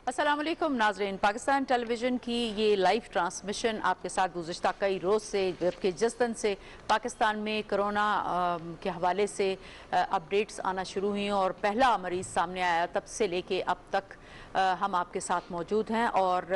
अस्सलाम वालेकुम नाजरीन, पाकिस्तान टेलीविज़न की ये लाइव ट्रांसमिशन आपके साथ गुज़िश्ता कई रोज़ से, जबकि जिस दिन से पाकिस्तान में कोरोना के हवाले से अपडेट्स आना शुरू हुई और पहला मरीज़ सामने आया, तब से लेके अब तक हम आपके साथ मौजूद हैं और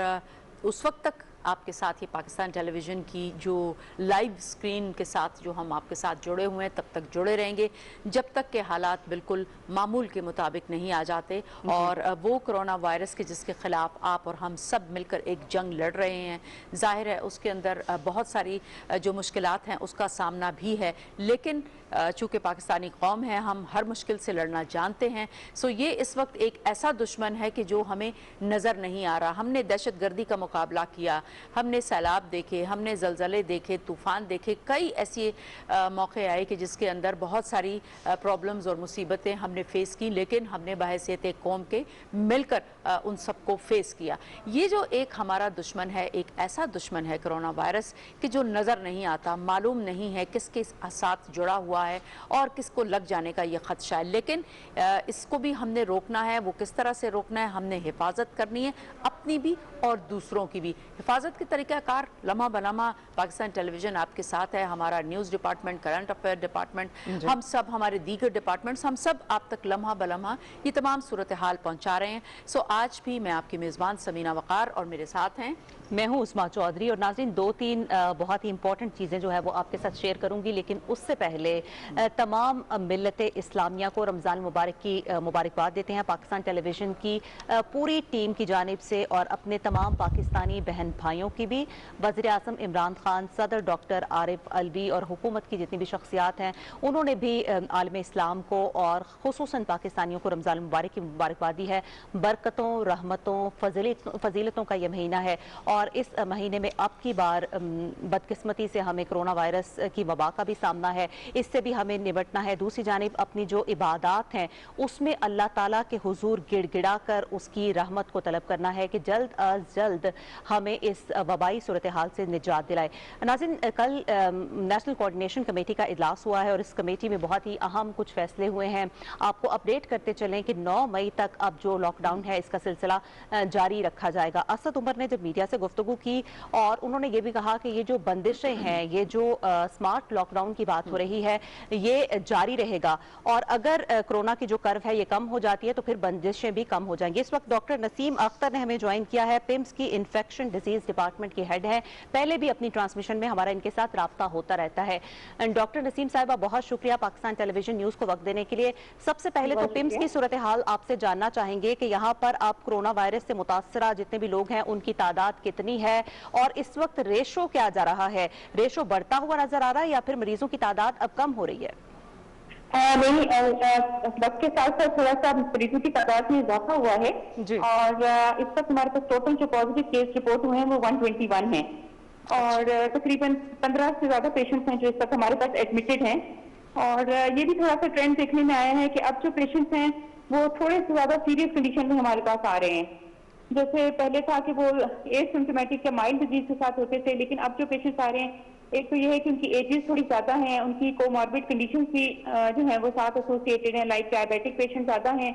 उस वक्त तक आपके साथ ही पाकिस्तान टेलीविज़न की जो लाइव स्क्रीन के साथ जो हम आपके साथ जुड़े हुए हैं, तब तक जुड़े रहेंगे जब तक के हालात बिल्कुल मामूल के मुताबिक नहीं आ जाते। और वो कोरोना वायरस के जिसके ख़िलाफ़ आप और हम सब मिलकर एक जंग लड़ रहे हैं, ज़ाहिर है उसके अंदर बहुत सारी जो मुश्किलात हैं उसका सामना भी है, लेकिन चूँकि पाकिस्तानी कौम है, हम हर मुश्किल से लड़ना जानते हैं। सो ये इस वक्त एक ऐसा दुश्मन है कि जो हमें नज़र नहीं आ रहा। हमने दहशत गर्दी का मुकाबला किया, हमने सैलाब देखे, हमने ज़लज़ले देखे, तूफ़ान देखे, कई ऐसे मौके आए कि जिसके अंदर बहुत सारी प्रॉब्लम्स और मुसीबतें हमने फ़ेस की, लेकिन हमने बहैसियत एक कौम के मिलकर उन सबको फ़ेस किया। ये जो एक हमारा दुश्मन है, एक ऐसा दुश्मन है कोरोना वायरस कि जो नज़र नहीं आता, मालूम नहीं है किसके साथ जुड़ा हुआ है और किसको लग जाने का ये ख़दशा है, लेकिन इसको भी हमने रोकना है। वो किस तरह से रोकना है? हमने हिफाजत करनी है, अपनी भी और दूसरों की भी। हिफाजत के तरीक़ाकार लम्हा बलम्हा पाकिस्तान टेलीविज़न आपके साथ है, हमारा news department, current affair department, हम सब, हमारे दीगर डिपार्टमेंट्स, हम सब आप तक लम्हा बलम्हा ये तमाम सूरत हाल पहुँचा रहे हैं। सो आज भी मैं आपकी मेज़बान समीना वक़ार और मेरे साथ हैं मैं हूँ उस्मा चौधरी। और नाज़रीन, दो तीन बहुत ही इंपॉर्टेंट चीज़ें जो है वो आपके साथ शेयर करूँगी, लेकिन उससे पहले तमाम मिल्लत इस्लामिया को रमज़ान मुबारक की मुबारकबाद देते हैं पाकिस्तान टेलीविज़न की पूरी टीम की जानिब से, और अपने तमाम पाकिस्तानी बहन भाइयों की भी। वज़ीर आज़म इमरान खान, सदर डॉक्टर आरिफ अलवी और हुकूमत की जितनी भी शख्सियात हैं, उन्होंने भी आलम इस्लाम को और खुसूसन पाकिस्तानियों को रमज़ान मुबारक की मुबारकबाद दी है। बरकतों, रहमतों, फजीलतों का यह महीना है और इस महीने में अब की बार बदकिस्मती से हमें कोरोना वायरस की वबा का भी सामना है, इससे भी हमें निपटना है। दूसरी जानिब अपनी जो इबादत हैं उसमें अल्लाह ताला के हुजूर गिड़गिड़ा कर उसकी रहमत को तलब करना है कि जल्द अज जल्द हमें इस वबाई सूरत हाल से निजात दिलाए। नाज़रीन, कल नेशनल कोऑर्डिनेशन कमेटी का इजलास हुआ है और इस कमेटी में बहुत ही अहम कुछ फैसले हुए हैं। आपको अपडेट करते चलें कि 9 मई तक अब जो लॉकडाउन है इसका सिलसिला जारी रखा जाएगा। असद उमर ने जब मीडिया से गुफ्तगू की और उन्होंने ये भी कहा कि ये जो बंदिशें हैं, ये जो स्मार्ट लॉकडाउन की बात हो रही है, ये जारी रहेगा और अगर कोरोना की जो कर्व है ये कम हो जाती है तो फिर बंदिशें भी कम हो जाएंगी। इस वक्त डॉक्टर नसीम अख्तर ने हमें ज्वाइन किया है, पिम्स की इन्फेक्शन डिजीज डिपार्टमेंट की हेड है। पहले भी अपनी ट्रांसमिशन में हमारा इनके साथ राब्ता होता रहता है। डॉक्टर नसीम साहिबा, बहुत शुक्रिया पाकिस्तान टेलीविजन न्यूज को वक्त देने के लिए। सबसे पहले तो पिम्स की सूरत हाल आपसे जानना चाहेंगे कि यहाँ पर आप कोरोना वायरस से मुतासरा जितने भी लोग हैं उनकी तादाद कितनी है और इस वक्त रेशो क्या जा रहा है? रेशो बढ़ता हुआ नजर आ रहा है या फिर मरीजों की तादाद अब कम हो रही है? नहीं, वक्त के साथ साथ थोड़ा सा मरीजों की तादाद में इजाफा हुआ है और इस वक्त हमारे पास टोटल जो पॉजिटिव केस रिपोर्ट हुए हैं वो 121 है और तकरीबन 15 से ज्यादा पेशेंट्स हैं जो इस वक्त हमारे पास एडमिटेड हैं। और ये भी थोड़ा सा ट्रेंड देखने में आया है कि अब जो पेशेंट्स हैं वो थोड़े से ज्यादा सीरियस कंडीशन में हमारे पास आ रहे हैं। जैसे पहले था कि वो एसिम्प्टोमेटिक या माइल्ड डिजीज के साथ होते थे, लेकिन अब जो पेशेंट्स आ रहे हैं, एक तो ये है कि उनकी एजेस थोड़ी ज्यादा हैं, उनकी कोमॉर्बिड कंडीशन भी जो है वो साथ एसोसिएटेड हैं, लाइक डायबिटिक पेशेंट ज्यादा हैं,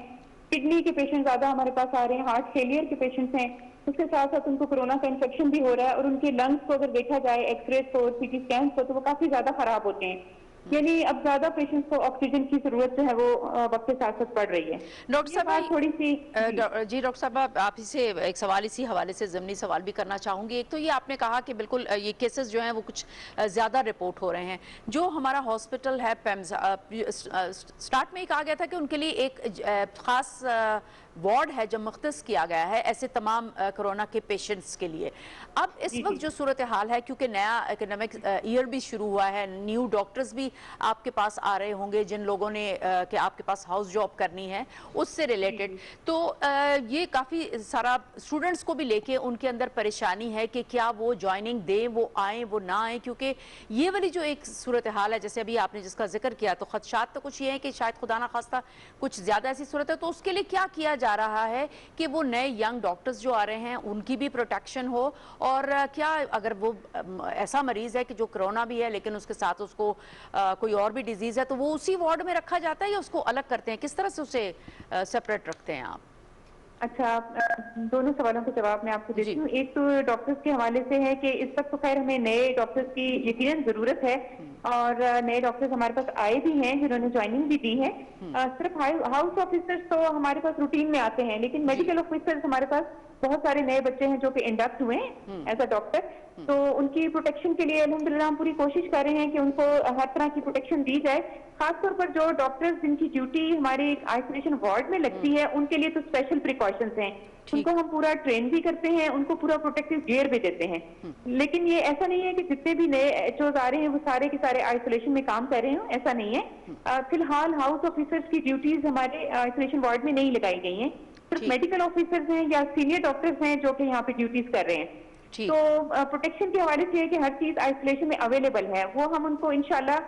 किडनी के पेशेंट ज्यादा हमारे पास आ रहे हैं, हार्ट फेलियर के पेशेंट्स हैं। उसके साथ साथ उनको कोरोना का इन्फेक्शन भी हो रहा है और उनके लंग्स को अगर देखा जाए एक्सरे को, सीटी स्कैन को, तो वो काफी ज्यादा खराब होते हैं। यानी अब ज्यादा पेशेंट्स को ऑक्सीजन की जरूरत जो है वो वक्त के साथ साथ पड़ रही है। डॉक्टर साहब, थोड़ी सी जी डॉक्टर साहब, आप इसे एक सवाल इसी हवाले से ज़मनी सवाल भी करना चाहूँगी। एक तो ये आपने कहा कि बिल्कुल ये केसेस जो हैं वो कुछ ज़्यादा रिपोर्ट हो रहे हैं। जो हमारा हॉस्पिटल है पेम्स, स्टार्ट में ही कहा गया था कि उनके लिए एक ख़ास वार्ड है जो मुख्तस किया गया है ऐसे तमाम कोरोना के पेशेंट्स के लिए। अब इस वक्त जो सूरत हाल है, क्योंकि नया एकेडमिक ईयर भी शुरू हुआ है, न्यू डॉक्टर्स भी आपके पास आ रहे होंगे जिन लोगों ने कि आपके पास हाउस जॉब करनी है उससे रिलेटेड, तो ये काफ़ी सारा स्टूडेंट्स को भी लेके उनके अंदर परेशानी है कि क्या वो ज्वाइनिंग दें, वो आएँ, वो ना आएँ, क्योंकि ये वाली जो एक सूरत हाल है जैसे अभी आपने जिसका जिक्र किया, तो खदशात तो कुछ ये है कि शायद खुदा ना खास्ता कुछ ज़्यादा ऐसी सूरत है, तो उसके लिए क्या किया जा रहा है कि वो नए यंग डॉक्टर्स जो आ रहे हैं उनकी भी प्रोटेक्शन हो, और क्या अगर वो ऐसा मरीज है कि जो कोरोना भी है लेकिन उसके साथ उसको कोई और भी डिजीज है तो वो उसी वार्ड में रखा जाता है या उसको अलग करते हैं? किस तरह से उसे सेपरेट रखते हैं आप? اچھا، دونوں سوالوں کا جواب میں آپ کو دیتی ہوں. ایک تو ڈاکٹرز کے حوالے سے ہے کہ اس وقت تو خیر ہمیں نئے ڈاکٹرز کی یقیناً ضرورت ہے، اور نئے ڈاکٹرز ہمارے پاس آئے بھی ہیں جنہوں نے جوائننگ بھی دی ہے. صرف ہاؤس آفیسرز تو ہمارے پاس روٹین میں آتے ہیں، لیکن میڈیکل آفیسرز ہمارے پاس بہت سارے نئے بچے ہیں جو کہ انڈکٹ ہوئے ہیں ایز اے ڈاکٹر. تو ان کی پروٹیکشن کے لیے الحمدللہ ہم پوری کوشش کر رہے ہیں کہ ان کو ہر طرح کی پروٹیکشن دی جائے. خاص طور پر جو ڈاکٹرز جن کی ڈیوٹی ہماری آئسولیشن وارڈ میں لگتی ہے ان کے لیے تو اسپیشل پریکاشنز ہیں. ان کو ہم پورا ٹرین بھی کرتے ہیں، ان کو پورا پروٹیکٹیو گیئر بھی دیتے ہیں. لیکن یہ ایسا نہیں ہے کہ جتنے بھی نئے ایچ اوز آ رہے ہیں وہ سارے کے سارے آئسولیشن میں کام کر رہے ہوں، ایسا نہیں ہے. فی الحال ہاؤس آفیسرز کی ڈیوٹیز ہمارے آئسولیشن وارڈ میں نہیں لگائی گئی ہیں. صرف میڈیکل آفیسرز ہیں یا سینئر ڈاکٹرز ہیں جو کہ یہاں پہ ڈیوٹیز کر رہے ہیں. تو پروٹیکشن کے حوالے سے ہے کہ ہر چیز آئسولیشن میں اویلیبل ہے، وہ ہم ان کو انشاءاللہ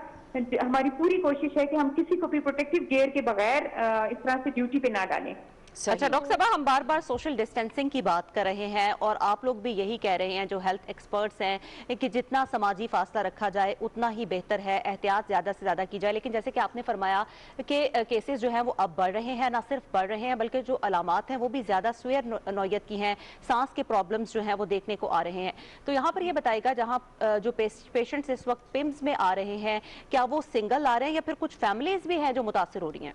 ہماری پوری کوشش ہے کہ ہم کسی کو بھی پروٹیکٹیو گیئر کے بغیر اس طرح سے ڈیوٹی پہ نہ ڈالیں. اچھا ڈاکٹر صاحبہ، ہم بار بار سوشل ڈسٹینسنگ کی بات کر رہے ہیں اور آپ لوگ بھی یہی کہہ رہے ہیں جو ہیلتھ ایکسپرٹس ہیں کہ جتنا سماجی فاصلہ رکھا جائے اتنا ہی بہتر ہے، احتیاط زیادہ سے زیادہ کی جائے. لیکن جیسے کہ آپ نے فرمایا کہ کیسز جو ہیں وہ اب بڑھ رہے ہیں، نہ صرف بڑھ رہے ہیں بلکہ جو علامات ہیں وہ بھی زیادہ سویر نوعیت کی ہیں، سانس کے پرابلمز جو ہیں وہ دیکھنے کو آ رہے ہیں. تو یہاں پر یہ بتائے گا جہاں جو پیشنٹس اس وقت پمز میں آ رہے ہیں کیا وہ سنگل آ رہے ہیں یا پھر کچھ فیملیز بھی ہیں جو متاثر ہو رہی ہیں؟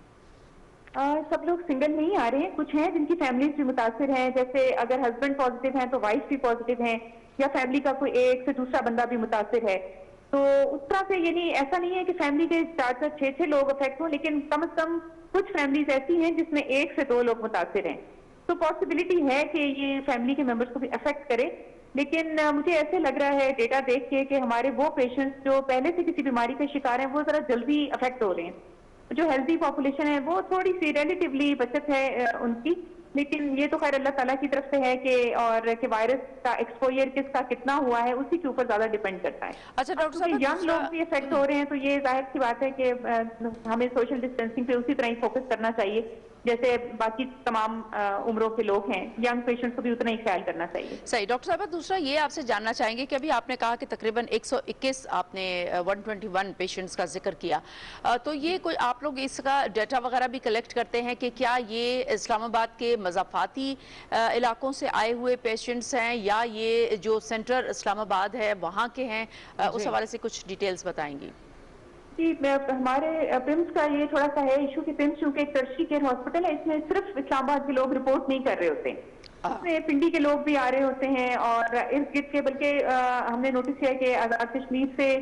سب لوگ سنگل نہیں آ رہے ہیں، کچھ ہیں جن کی فیملیز بھی متاثر ہیں. جیسے اگر ہسبینڈ پازیٹیو ہیں تو وائف بھی پازیٹیو ہیں، یا فیملی کا کوئی ایک سے دوسرا بندہ بھی متاثر ہے. تو اس طرح سے یعنی ایسا نہیں ہے کہ فیملی کے 4-6 لوگ افیکٹ ہوں، لیکن کم از کم کچھ فیملیز ایسی ہیں جس میں 1 سے 2 لوگ متاثر ہیں. تو پاسبلٹی ہے کہ یہ فیملی کے ممبرس کو بھی افیکٹ کرے. لیکن مجھے ایسے لگ رہا ہے ڈیٹا دیکھ کے کہ ہمارے وہ پیشنٹس جو پہلے سے کسی بیماری کا شکار ہیں وہ ذرا جلدی افیکٹ ہو رہے ہیں. جو ہیلدی پاپولیشن ہے وہ تھوڑی سی ریلیٹیولی بچت ہے ان کی. لیکن یہ تو خیر اللہ تعالیٰ کی طرف سے ہے کہ وائرس کا ایکسپوئر کس کا کتنا ہوا ہے اسی کے اوپر زیادہ ڈیپینڈ کرتا ہے. اچھا ڈاکٹر صاحب، ینگ لوگ بھی افیکٹ ہو رہے ہیں تو یہ ظاہر سی بات ہے کہ ہمیں سوشل ڈسٹینسنگ پہ اسی طرح ہی فوکس کرنا چاہیے جیسے باقی تمام عمروں کے لوگ ہیں. ینگ پیشنٹس کو بھی اتنا ہی خیال کرنا چاہیے. صحیح. ڈاکٹر صاحبہ دوسرا یہ آپ سے جاننا چاہیں گے کہ ابھی آپ نے کہا کہ تقریباً 121 آپ نے 121 پیشنٹس کا ذکر کیا، تو یہ کوئی آپ لوگ اس کا ڈیٹا وغیرہ بھی کلیکٹ کرتے ہیں کہ کیا یہ اسلام آباد کے مضافاتی علاقوں سے آئے ہوئے پیشنٹس ہیں یا یہ جو سینٹر اسلام آباد ہے وہاں کے ہیں؟ اس حوالے سے کچھ ڈیٹیلز بتائیں گی. جی، ہمارے پمس کا یہ تھوڑا سا ہے ایشو کہ پمس چونکہ ایک ٹرشری کیئر ہاسپٹل ہے، اس میں صرف اسلام آباد کے لوگ رپورٹ نہیں کر رہے ہوتے، اس میں پنڈی کے لوگ بھی آ رہے ہوتے ہیں اور ارد گرد کے، بلکہ ہم نے نوٹس کیا کہ آزاد کشمیر سے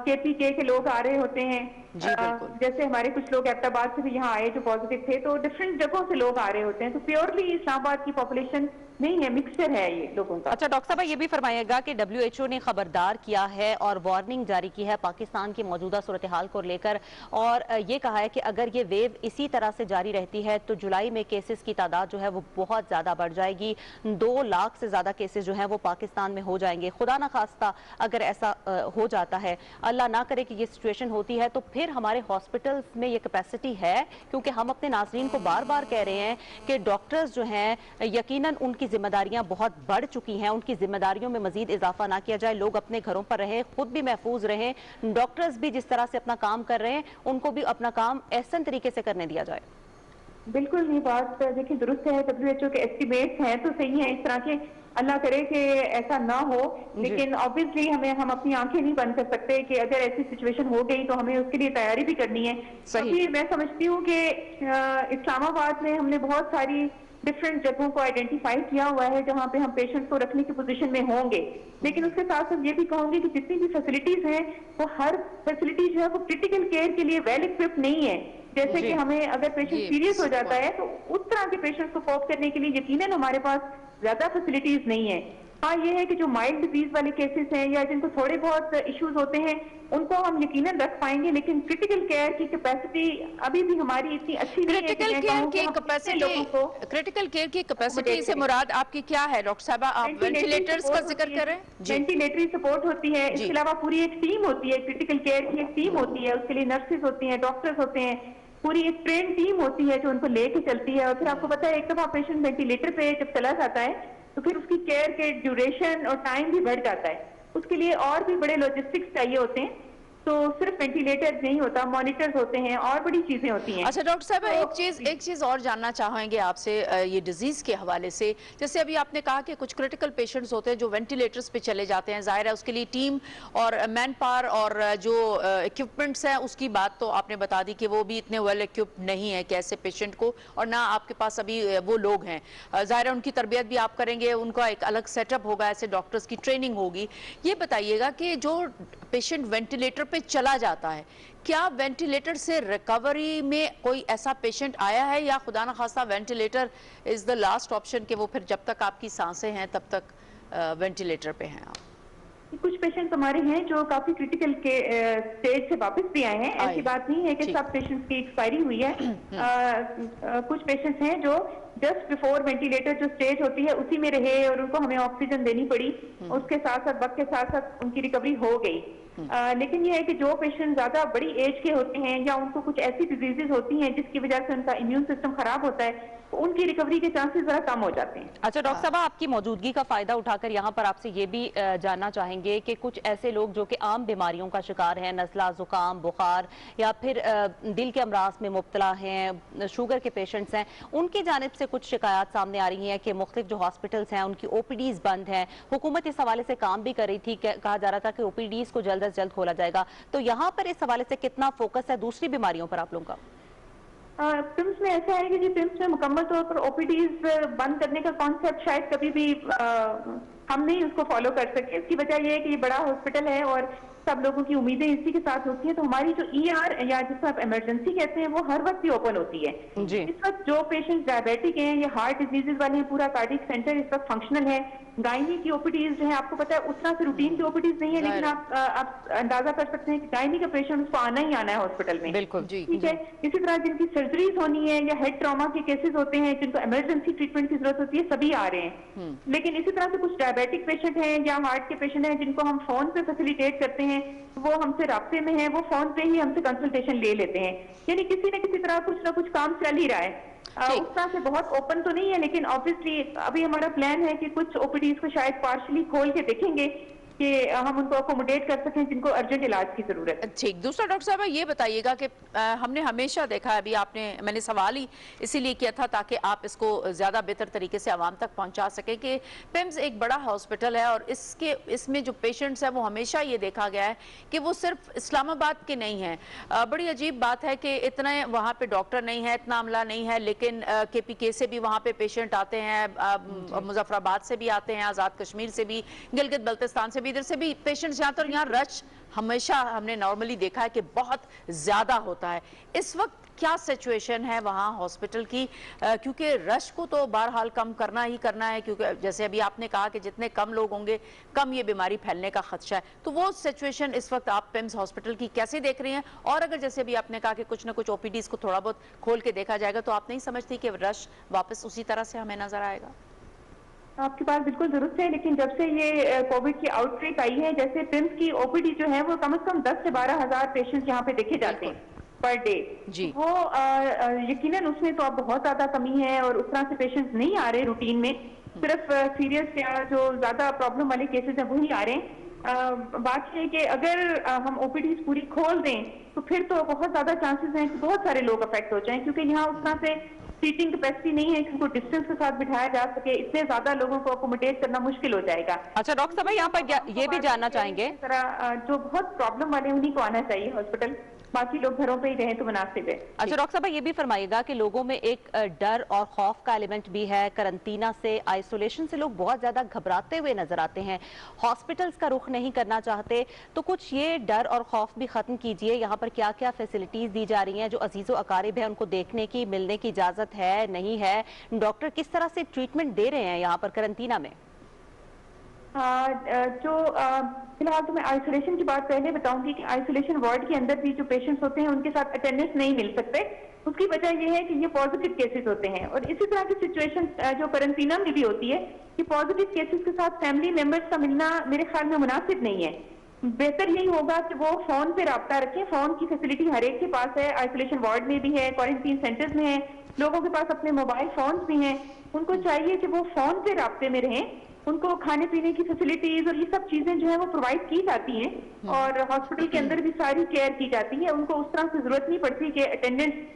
KPK کے لوگ آ رہے ہوتے ہیں. جیسے ہمارے کچھ لوگ ایبٹ آباد سے بھی یہاں آئے جو پازیٹیو تھے، تو ڈفرینٹ جگہوں سے لوگ آ رہے ہوتے ہیں. تو پیورلی اسلام آباد کی پاپولیشن نہیں ہے، مکسچر ہے یہ لوگوں کا. اچھا ڈاکٹر صاحبہ، یہ بھی فرمائیے گا کہ WHO نے خبردار کیا ہے اور وارننگ جاری کی ہے پاکستان کی موجودہ صورتحال کو لے کر، اور یہ کہا ہے کہ اگر یہ ویو اسی طرح سے جاری رہتی ہے تو جولائی میں کیسز کی تعداد جو ہے وہ بہت زیادہ بڑھ جائے گی. 2 لاکھ سے زیادہ کیسز جو ہیں وہ پاکستان میں ہو جائیں گے. خدا نہ خواستہ اگر ایسا ہو جاتا ہے، اللہ نہ کرے کہ یہ سچویشن ہوتی ہے، تو پھر ہمارے ہاسپٹلز میں یہ کیپیسٹی ہے؟ کیونکہ ہم اپنے ناظرین کو بار بار کہہ رہے ہیں کہ ڈاکٹرز جو ہیں یقیناً ان کی ذمہ داریاں بہت بڑھ چکی ہیں، ان کی ذمہ داریوں میں مزید اضافہ نہ کیا جائے. لوگ اپنے گھروں پر رہیں، خود بھی محفوظ رہیں، ڈاکٹرز بھی جس طرح سے اپنا کام کر رہے ہیں ان کو بھی اپنا کام احسن طریقے سے کرنے دیا جائے. بالکل یہ بات دیکھیں درست ہے. WHO کے ایسٹیمیٹس ہیں تو صحیح ہیں اس طرح کے، اللہ کرے کہ ایسا نہ ہو. لیکن obviously ہم اپنی آنکھیں نہیں بند کر سکتے کہ اگر ایسی سچویشن ہو گئی تو ہمیں اس کے لیے تیاری بھی کرنی ہے. صحیح. میں سمجھتی ہوں کہ اسلام آباد میں ہم نے بہت ساری ڈفرینٹ جگہوں کو آئیڈینٹیفائی کیا ہوا ہے جہاں پہ ہم پیشنٹ کو رکھنے کی پوزیشن میں ہوں گے. لیکن اس کے ساتھ ساتھ یہ بھی کہوں گی کہ جتنی بھی فیسلٹیز ہیں وہ ہر فیسلٹی جو ہے وہ کرٹیکل کیئر کے لیے ویل اکوپڈ نہیں ہے. جیسے کہ ہمیں اگر پیشنٹ سیریس ہو جاتا ہے تو اس طرح کے پیشنٹ کو کوپ کرنے کے لیے یقیناً ہمارے پاس زیادہ فیسلٹیز نہیں ہیں. ہاں یہ ہے کہ جو مائلڈ ڈیزیز والے کیسز ہیں یا جن کو تھوڑے بہت ایشوز ہوتے ہیں ان کو ہم یقیناً رکھ پائیں گے، لیکن کرٹیکل کیئر کی کیپیسٹی ابھی بھی ہماری اتنی اچھی نہیں ہے. کرٹیکل کیئر کی کیپیسٹی سے مراد آپ کی کیا ہے ڈاکٹر صاحبہ؟ آپ وینٹیلیٹرز کا ذکر کریں. وینٹیلیٹری سپورٹ ہوتی ہے، اس کے علاوہ پوری ایک ٹیم ہوتی ہے، کرٹیکل کیئر کی ایک ٹیم ہوتی ہے، اس کے لیے نرسز ہوتی ہیں، ڈاکٹرز ہوتے ہیں، پوری ایک ٹرین ٹیم ہوتی ہے جو ان کو لے کے چلتی ہے. اور پھر آپ کو پتا ہے ایک دفعہ پیشنٹ وینٹیلیٹر پہ جب چلا جاتا ہے تو پھر اس کی کیئر کے ڈیوریشن اور ٹائم بھی بڑھ جاتا ہے. اس کے لیے اور بھی بڑے لاجسٹکس چاہیے ہوتے ہیں. تو صرف وینٹیلیٹر نہیں ہوتا، مانیٹرز ہوتے ہیں اور بڑی چیزیں ہوتی ہیں. اچھا ڈاکٹر صاحب ایک چیز اور جاننا چاہیں گے آپ سے یہ ڈیزیز کے حوالے سے. جیسے ابھی آپ نے کہا کہ کچھ کرٹیکل پیشنٹس ہوتے ہیں جو وینٹیلیٹرز پہ چلے جاتے ہیں، ظاہر ہے اس کے لیے ٹیم اور مین پاور اور جو ایکوپمنٹس ہیں اس کی بات تو آپ نے بتا دی کہ وہ بھی اتنے ویل ایکوپڈ نہیں ہے کہ ایسے پیشنٹ کو، اور نہ آپ کے پاس ابھی وہ لوگ ہیں. ظاہر ہے ان کی تربیت بھی آپ کریں گے، ان کا ایک الگ سیٹ اپ ہوگا، ایسے ڈاکٹرز کی ٹریننگ ہوگی. یہ بتائیے گا کہ جو پیشنٹ وینٹیلیٹر پہ چلا جاتا ہے، کیا وینٹیلیٹر سے ریکوری میں کوئی ایسا پیشنٹ آیا ہے، یا خدا نخواستہ ventilator is the last option کہ وہ پھر جب تک آپ کی سانسیں ہیں تب تک وینٹیلیٹر پہ ہیں آپ؟ کچھ پیشنٹ ہمارے ہیں جو کافی کریٹیکل کے سٹیج سے واپس بھی آئے ہیں. ایسی بات نہیں ہے کہ سب پیشنٹس کی ایکسپائری ہوئی ہے. کچھ پیشنٹس ہیں جو جسٹ بفور وینٹیلیٹر جو سٹیج ہوتی ہے اسی میں رہے اور ان کو ہمیں آکسیجن دینی پڑی. اس کے ساتھ ساتھ وقت کے ساتھ ساتھ ان کی ریکوری ہو گئی. لیکن یہ ہے کہ جو پیشنٹ زیادہ بڑی ایج کے ہوتے ہیں یا ان کو کچھ ایسی ڈیزیزز ہوتی ہیں جس کی وجہ سے ان کا امیون سسٹم خراب ہوتا ہے، تو ان کی ریکوری کے چانسز ذرا کم ہو جاتے ہیں. اچھا ڈاکٹر صاحبہ، آپ کی موجودگی کا فائدہ اٹھا کر یہاں پر آپ سے یہ بھی جاننا چاہیں گے کہ کچھ ایسے لوگ جو کہ عام بیماریوں کا شکار ہیں، نزلہ، زکام، بخار یا پھر دل کے امراض میں مبتلا ہیں، شوگر کے پیشنٹس ہیں، ان کی جانب سے کچھ شکایات سامنے آ رہی ہیں کہ مختلف جو ہاسپٹلز ہیں ان کی او پی ڈیز بند ہیں. حکومت اس حوالے سے کام بھی کر رہی تھی، کہا جا رہا تھا کہ او پی ڈیز کو جلد از جلد کھولا جائے گا. تو یہاں پر اس حوالے سے کتنا فوکس ہے دوسری بیماریوں پر آپ لوگوں کا؟ پمس میں ایسا ہے کہ پمس میں مکمل طور پر او پی ڈیز بند کرنے کا کانسیپٹ شاید کبھی بھی ہم نہیں اس کو فالو کر سکے. اس کی وجہ یہ ہے کہ یہ بڑا ہاسپٹل ہے اور سب لوگوں کی امیدیں اسی کے ساتھ ہوتی ہیں. تو ہماری جو ای آر یا جس کو آپ ایمرجنسی کہتے ہیں وہ ہر وقت ہی اوپن ہوتی ہے. اس وقت جو پیشنٹ ڈائبیٹک ہیں یا ہارٹ ڈیزیزز والے ہیں، پورا کارڈک سینٹر اس وقت فنکشنل ہے. گائنی کی او پی ڈیز جو ہے آپ کو پتا ہے اس طرح سے روٹین کی او پی ڈیز نہیں ہے، لیکن آپ اندازہ کر سکتے ہیں کہ گائنی کا پیشنٹ اس کو آنا ہی آنا ہے ہاسپٹل میں. بالکل ٹھیک ہے. اسی طرح جن کی سرجریز ہونی ہے یا ہیڈ ٹراما کے کیسز ہوتے ہیں جن کو ایمرجنسی ٹریٹمنٹ کی ضرورت ہوتی ہے، سبھی آ رہے ہیں. لیکن اسی طرح سے کچھ ڈائبیٹک پیشنٹ ہیں یا ہارٹ کے پیشنٹ ہیں جن کو ہم فون پہ فیسیلیٹیٹ کرتے ہیں، وہ ہم سے رابطے میں ہیں، وہ فون پہ ہی ہم سے کنسلٹیشن لے لیتے ہیں. یعنی کسی نہ کسی طرح کچھ نہ کچھ کام چل ہی رہا ہے. اس طرح سے بہت اوپن تو نہیں ہے، لیکن آبویسلی ابھی ہمارا پلان ہے کہ کچھ او پی ڈیز کو شاید پارشلی کھول کے دیکھیں گے کہ ہم ان کو اکوموڈیٹ کر سکیں جن کو ارجنٹ علاج کی ضرورت ہے. ٹھیک. دوسرا ڈاکٹر صاحبہ یہ بتائیے گا کہ ہم نے ہمیشہ دیکھا ہے، ابھی میں نے سوال ہی اسی لیے کیا تھا تاکہ آپ اس کو زیادہ بہتر طریقے سے عوام تک پہنچا سکیں، کہ پیمز ایک بڑا ہاسپٹل ہے اور اس میں جو پیشنٹس ہیں وہ ہمیشہ یہ دیکھا گیا ہے کہ وہ صرف اسلام آباد کے نہیں ہیں. بڑی عجیب بات ہے کہ اتنے وہاں پہ ڈاکٹر نہیں ہے، اتنا عملہ نہیں ہے، لیکن کے پی کے سے بھی وہاں پہ پیشنٹ آتے ہیں، مظفر آباد سے بھی آتے ہیں، آزاد کشمیر سے بھی، گلگت بلتستان سے بھی، ادھر سے بھی پیشنٹس جاتے ہیں. اور یہاں رش ہمیشہ ہم نے نارملی دیکھا ہے کہ بہت زیادہ ہوتا ہے. اس وقت کیا سچویشن ہے وہاں ہاسپٹل کی؟ کیونکہ رش کو تو بہرحال کم کرنا ہی کرنا ہے، کیونکہ جیسے ابھی آپ نے کہا کہ جتنے کم لوگ ہوں گے کم یہ بیماری پھیلنے کا خدشہ ہے. تو وہ سچویشن اس وقت آپ پیمز ہاسپٹل کی کیسے دیکھ رہی ہیں؟ اور اگر جیسے ابھی آپ نے کہا کہ کچھ نہ کچھ او پی ڈیز کو تھوڑا بہت کھول کے دیکھا جائے گا، تو آپ نہیں سمجھتی کہ رش واپس اسی طرح سے ہمیں نظر آئے گا؟ آپ کی بات بالکل درست ہے، لیکن جب سے یہ کووڈ کی آؤٹ بریک آئی ہے، جیسے پمس کی او پی ڈی جو ہے وہ کم از کم 10 سے 12,000 پیشنٹ یہاں پہ دیکھے جاتے ہیں پر ڈے. وہ یقیناً اس میں تو اب بہت زیادہ کمی ہے اور اس طرح سے پیشنٹ نہیں آ رہے روٹین میں. صرف سیریس یا جو زیادہ پرابلم والے کیسز ہیں وہی آ رہے ہیں. بات یہ ہے کہ اگر ہم او پی ڈیز پوری کھول دیں تو پھر تو بہت زیادہ چانسز ہیں کہ بہت سارے لوگ افیکٹ ہو جائیں، کیونکہ یہاں اس طرح سے سیٹنگ کیپیسٹی نہیں ہے کہ ان کو ڈسٹینس کے ساتھ بٹھایا جا سکے. اتنے زیادہ لوگوں کو اکوموڈیٹ کرنا مشکل ہو جائے گا. اچھا ڈاکٹر صاحب یہاں پر یہ بھی جاننا چاہیں گے، جو بہت پرابلم والے انہیں کو آنا چاہیے ہاسپٹل، باقی لوگ گھروں پہ ہی رہیں تو مناسب ہے. اچھا ڈاکٹر صاحب یہ بھی فرمائیے گا کہ لوگوں میں ایک ڈر اور خوف کا ایلیمنٹ بھی ہے، کرنٹینہ سے، آئسولیشن سے لوگ بہت زیادہ گھبراتے ہوئے نظر آتے ہیں، ہاسپٹلز کا رخ نہیں کرنا چاہتے. تو کچھ یہ ڈر اور خوف بھی ختم کیجئے. یہاں پر کیا کیا فیسلٹیز دی جا رہی ہیں؟ جو عزیز و اقارب ہیں ان کو دیکھنے کی، ملنے کی اجازت ہے نہیں ہے؟ ڈاکٹر کس طرح سے ٹریٹمنٹ دے رہے ہیں یہاں پر کرنٹینہ میں؟ جو فی الحال تو میں آئسولیشن کی بات پہلے بتاؤں گی کہ آئسولیشن وارڈ کے اندر بھی جو پیشنٹس ہوتے ہیں ان کے ساتھ اٹینڈنس نہیں مل سکتے. اس کی وجہ یہ ہے کہ یہ پازیٹیو کیسز ہوتے ہیں، اور اسی طرح کی سچویشن جو کرنٹینہ میں بھی ہوتی ہے کہ پازیٹیو کیسز کے ساتھ فیملی ممبرس کا ملنا میرے خیال میں مناسب نہیں ہے. بہتر یہی ہوگا کہ وہ فون پہ رابطہ رکھیں. فون کی فیسلٹی ہر ایک کے پاس ہے، آئسولیشن وارڈ میں بھی ہے، کوارنٹین سینٹرز میں ہے، لوگوں کے پاس اپنے موبائل فونز بھی ہیں. ان کو چاہیے کہ وہ فون پہ رابطے میں رہیں ان کو کھانے پینے کی فیسلٹیز اور یہ سب چیزیں جو ہے وہ پرووائڈ کی جاتی ہیں، اور ہاسپٹل کے اندر بھی ساری کیئر کی جاتی ہے. ان کو اس طرح سے ضرورت نہیں پڑتی کہ اٹینڈنٹ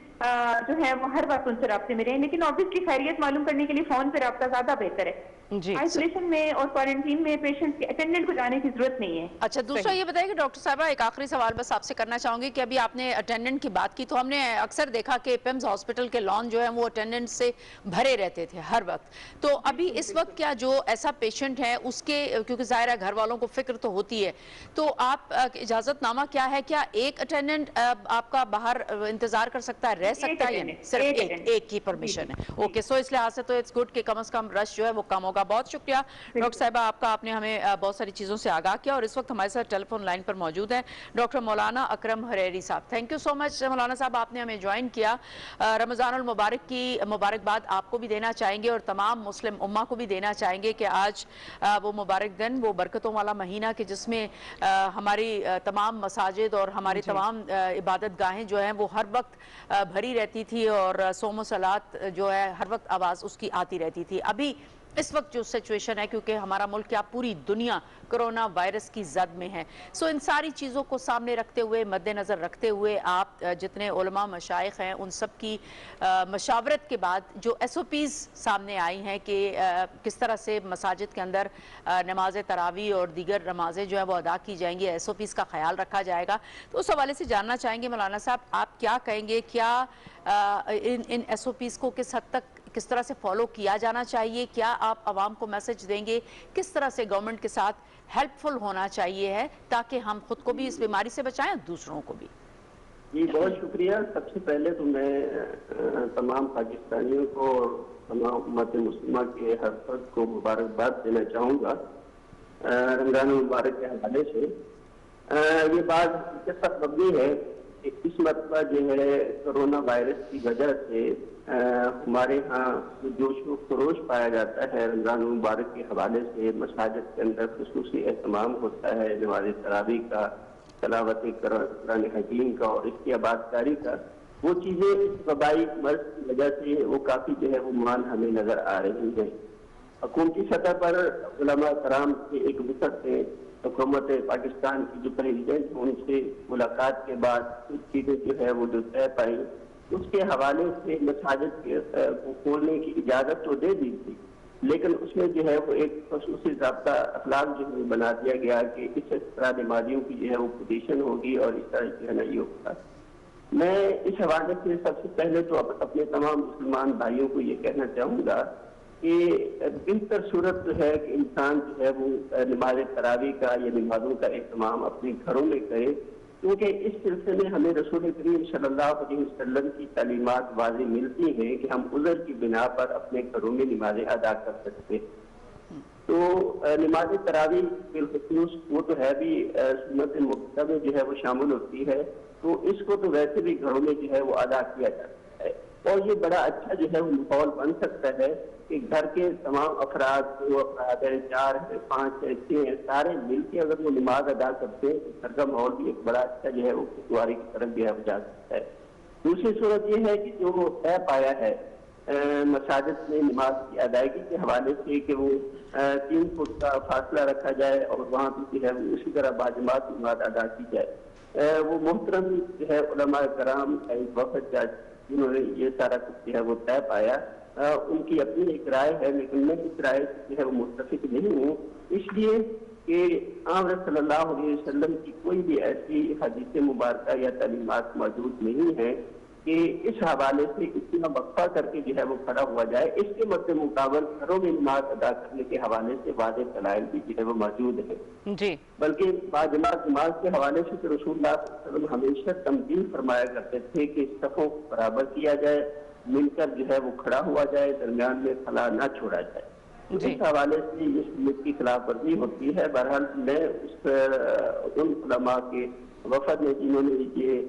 جو ہے وہ ہر وقت ان سے رابطے میں رہیں، لیکن آبویسلی خیریت معلوم کرنے کے لیے فون پہ رابطہ زیادہ بہتر ہے. آئسولیشن میں اور کوارنٹین میں پیشنٹ کے اٹینڈنٹ کو جانے کی ضرورت نہیں ہے. اچھا، دوسرا یہ بتائیں کہ ڈاکٹر صاحبہ ایک آخری سوال بس آپ سے کرنا چاہوں گی کہ ابھی آپ نے اٹینڈنٹ کی بات کی، تو ہم نے اکثر دیکھا کہ پیمز ہاسپٹل کے لان جو ہیں وہ اٹینڈنٹ سے بھرے رہتے تھے ہر وقت. تو ابھی اس وقت کیا جو ایسا پیشنٹ ہے اس کے، کیونکہ ظاہر ہے گھر والوں کو فکر تو ہوتی ہے، تو آپ اجازت نامہ کیا ہے؟ کیا ایک اٹینڈنٹ آپ کا باہر انتظار کر سکتا ہے، رہ سکتا ہے؟ یعنی صرف ایک کی پرمیشن ہے. اوکے، سو اس لحاظ سے تو اٹس گڈ کہ کم از کم رش جو ہے وہ کم ہوگا. بہت شکریہ ڈاکٹر صاحبہ آپ کا، آپ نے ہمیں بہت ساری چیزوں سے آگاہ کیا. اور اس وقت ہمارے ساتھ ٹیلی فون لائن پر موجود ہیں ڈاکٹر مولانا اکرم حریری صاحب. تھینک یو سو مچ مولانا صاحب، آپ نے ہمیں جوائن کیا. رمضان المبارک کی مبارکباد آپ کو بھی دینا چاہیں گے اور تمام مسلم امہ کو بھی دینا چاہیں گے کہ آج وہ مبارک دن، وہ برکتوں والا مہینہ کہ جس میں ہماری تمام مساجد اور ہماری تمام عبادت گاہیں جو ہیں وہ ہر وقت بھری رہتی تھی اور صوم و صلات جو ہے ہر وقت آواز اس کی آتی رہتی تھی. ابھی اس وقت جو سچویشن ہے، کیونکہ ہمارا ملک کیا پوری دنیا کرونا وائرس کی زد میں ہے، سو ان ساری چیزوں کو سامنے رکھتے ہوئے، مد نظر رکھتے ہوئے، آپ جتنے علماء مشائخ ہیں ان سب کی مشاورت کے بعد جو ایس او پیز سامنے آئی ہیں کہ کس طرح سے مساجد کے اندر نماز تراویح اور دیگر نمازیں جو ہیں وہ ادا کی جائیں گی، ایس او پیز کا خیال رکھا جائے گا. تو اس حوالے سے جاننا چاہیں گے مولانا صاحب آپ کیا کہیں گے؟ کیا ان ایس او پیز کو کس حد تک، کس طرح سے فالو کیا جانا چاہیے؟ کیا آپ عوام کو میسج دیں گے کس طرح سے گورنمنٹ کے ساتھ ہیلپ فل ہونا چاہیے ہے تاکہ ہم خود کو بھی اس بیماری سے بچائیں دوسروں کو بھی؟ جی بہت شکریہ. سب سے پہلے تو میں تمام پاکستانیوں کو اور تمام امت مسلمہ کے ہر فرد کو مبارکباد دینا چاہوں گا رمضان المبارک کے حوالے سے. یہ بات حقیقت مبنی ہے کہ اس مرتبہ جو ہے کرونا وائرس کی وجہ سے ہمارے ہاں جوش و خروش پایا جاتا ہے. رمضان المبارک کے حوالے سے مساجد کے اندر خصوصی اہتمام ہوتا ہے نماز تراویح کا، تلاوت قرآن حکیم کا اور اس کی عبادت کا. وہ چیزیں اس وبائی مرض کی وجہ سے وہ کافی جو ہے وہ مان ہمیں نظر آ رہی ہیں. حکومتی سطح پر علماء کرام کے ایک وسط سے حکومت پاکستان کی جو پریزیڈنٹ ان سے ملاقات کے بعد کچھ چیزیں جو ہے وہ جو طے پائی، اس کے حوالے سے مساجد کو کھولنے کی اجازت تو دے دی تھی، لیکن اس میں جو ہے وہ ایک خصوصی ضابطہ اخلاق جو ہے بنا دیا گیا کہ اس طرح نمازیوں کی جو ہے وہ پوزیشن ہوگی اور اس طرح جو ہے نا یہ ہوگا. میں اس حوالے سے سب سے پہلے تو اپنے تمام مسلمان بھائیوں کو یہ کہنا چاہوں گا کہ بہتر صورت جو ہے کہ انسان جو ہے وہ نماز تراویح کا یا نمازوں کا اہتمام اپنے گھروں میں کرے، کیونکہ اس سلسلے میں ہمیں رسول کریم صلی اللہ علیہ وسلم کی تعلیمات واضح ملتی ہیں کہ ہم عذر کی بنا پر اپنے گھروں میں نمازیں ادا کر سکتے. تو نماز تراویح بالخصوص وہ تو ہے بھی سنت مؤکدہ میں جو ہے وہ شامل ہوتی ہے، تو اس کو تو ویسے بھی گھروں میں جو ہے وہ ادا کیا جاتا ہے. اور یہ بڑا اچھا جو ہے وہ ماحول بن سکتا ہے کہ گھر کے تمام افراد، 2 افراد ہیں، 4 ہیں، 5 ہیں، 6 ہیں، سارے مل کے اگر وہ نماز ادا کرتے ہیں تو گھر کا ماحول بھی ایک بڑا اچھا جو ہے وہ خوشگواری کی طرف جو ہے جا سکتا ہے. دوسری صورت یہ ہے کہ جو طے پایا ہے مساجد میں نماز کی ادائیگی کے حوالے سے کہ وہ 3 فٹ کا فاصلہ رکھا جائے اور وہاں بھی جو ہے اسی طرح باجماعت نماز ادا کی جائے. وہ محترم جو ہے علماء کرام ایک وفد جنہوں نے یہ سارا کچھ جو ہے وہ طے پایا، ان کی اپنی ایک رائے ہے، لیکن میں اس رائے سے جو ہے وہ متفق نہیں ہوں، اس لیے کہ آن صلی اللہ علیہ وسلم کی کوئی بھی ایسی حدیث مبارکہ یا تعلیمات موجود نہیں ہے کہ اس حوالے سے اتنا وقفہ کر کے جو ہے وہ کھڑا ہوا جائے. اس کے مد مقابل گھروں میں نماز ادا کرنے کے حوالے سے واضح دلائل بھی جو ہے وہ موجود ہے. جی بلکہ باجماعت نماز کے حوالے سے تو رسول اللہ صلی اللہ علیہ وسلم ہمیشہ تنبیہ فرمایا کرتے تھے کہ صفوں کو برابر کیا جائے، مل کر جو ہے وہ کھڑا ہوا جائے، درمیان میں خلا نہ چھوڑا جائے. اس حوالے سے یہ سنت کی خلاف ورزی ہوتی ہے. بہرحال میں ان علماء کے وفد نے جنہوں نے یہ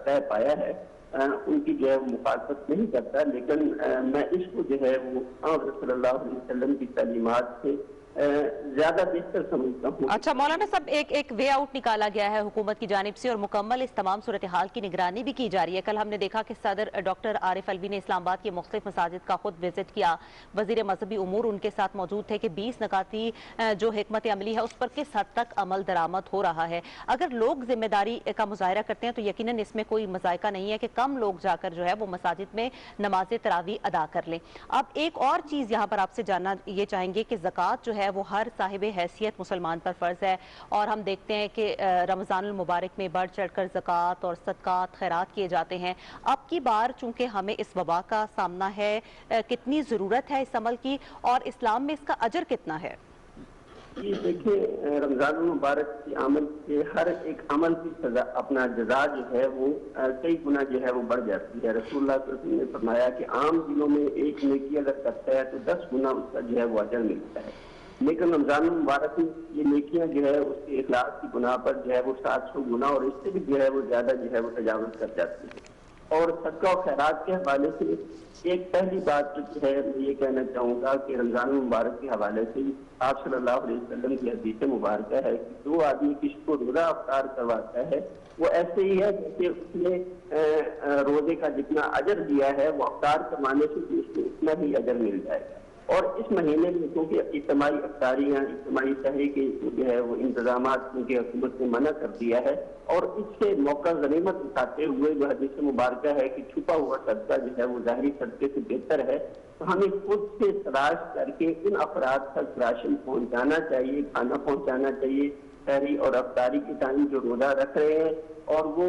طے پایا ہے ان کی جو ہے مخالفت نہیں کرتا، لیکن میں اس کو جو ہے وہ صلی اللہ علیہ وسلم کی تعلیمات سے ज्यादा बेहतर समझता हूँ। अच्छा मौलाना साहब, एक वे आउट निकाला गया है हुकूमत की जानिब से और मुकम्मल इस तमाम सूरत हाल की निगरानी भी की जा रही है। कल हमने देखा कि सदर डॉक्टर आरिफ अलवी ने इस्लामाबाद के मुख्तलिफ मसाजिद का खुद विजिट किया, वजीर मजहबी उमूर उनके साथ मौजूद थे कि 20 नकाती जो हिकमत अमली है उस पर किस हद तक अमल दरामद हो रहा है। अगर लोग जिम्मेदारी का मुजाहरा करते हैं तो यकीनन इसमें कोई मजायका नहीं है कि कम लोग जाकर जो है वो मसाजिद में नमाज तरावी अदा कर लें। अब एक और चीज़ यहाँ पर आपसे जानना ये चाहेंगे कि ज़कात जो है वो हर साहिब हैसियत मुसलमान पर फ़र्ज है और हम देखते हैं कि रमज़ानुल मुबारक में बढ़ चढ़कर ज़कात और सदकात खैरात किए जाते हैं। अब की बार चूंकि हमें इस वबा का सामना है, कितनी ज़रूरत है इस अमल की और इस्लाम में इसका अजर कितना है? ये देखिए, रमजान मुबारक के अमल के हर एक अमल की सजा अपना जजा जो है वो कई गुना जो है वो बढ़ जाती है। रसूलुल्लाह सल्लल्लाहु अलैहि वसल्लम ने फरमाया कि आम दिनों में एक नेकी अगर करता है तो 10 गुना उसका जो है वो अजर मिलता है, लेकिन रमजान मुबारक में ये नेकियां जो है उसके इखलास की गुना पर जो है वो 700 गुना और इससे भी जो है वो ज्यादा जो है वो तजावुज़ कर जाती है। और सदका और खैरात के हवाले से एक पहली बात जो है मैं ये कहना चाहूँगा कि रमजान मुबारक के हवाले से आप सल्लल्लाहु अलैहि वसल्लम की हदीस मुबारक है कि जो आदमी किसी को रोजा अफ्तार करवाता है वो ऐसे ही है जैसे उसने रोजे का जितना अजर दिया है वो अफ्तार करवाने से भी उसको उतना ही अजर मिल जाएगा। और इस महीने में क्योंकि इज्तिमाई अफ्तारियाँ, इज्तिमाई सहरी के जो है वो इंतजाम क्योंकि हुकूमत ने मना कर दिया है और इससे मौका गनीमत उठाते हुए जो हदीस मुबारक है कि छुपा हुआ सदका जो है वो ज़ाहिरी सदके से बेहतर है, तो हमें खुद से तलाश करके उन अफराद तक राशन पहुँचाना चाहिए, खाना पहुँचाना चाहिए। सहरी और अफ्तारी के टाइम जो रोजा रख रहे हैं और वो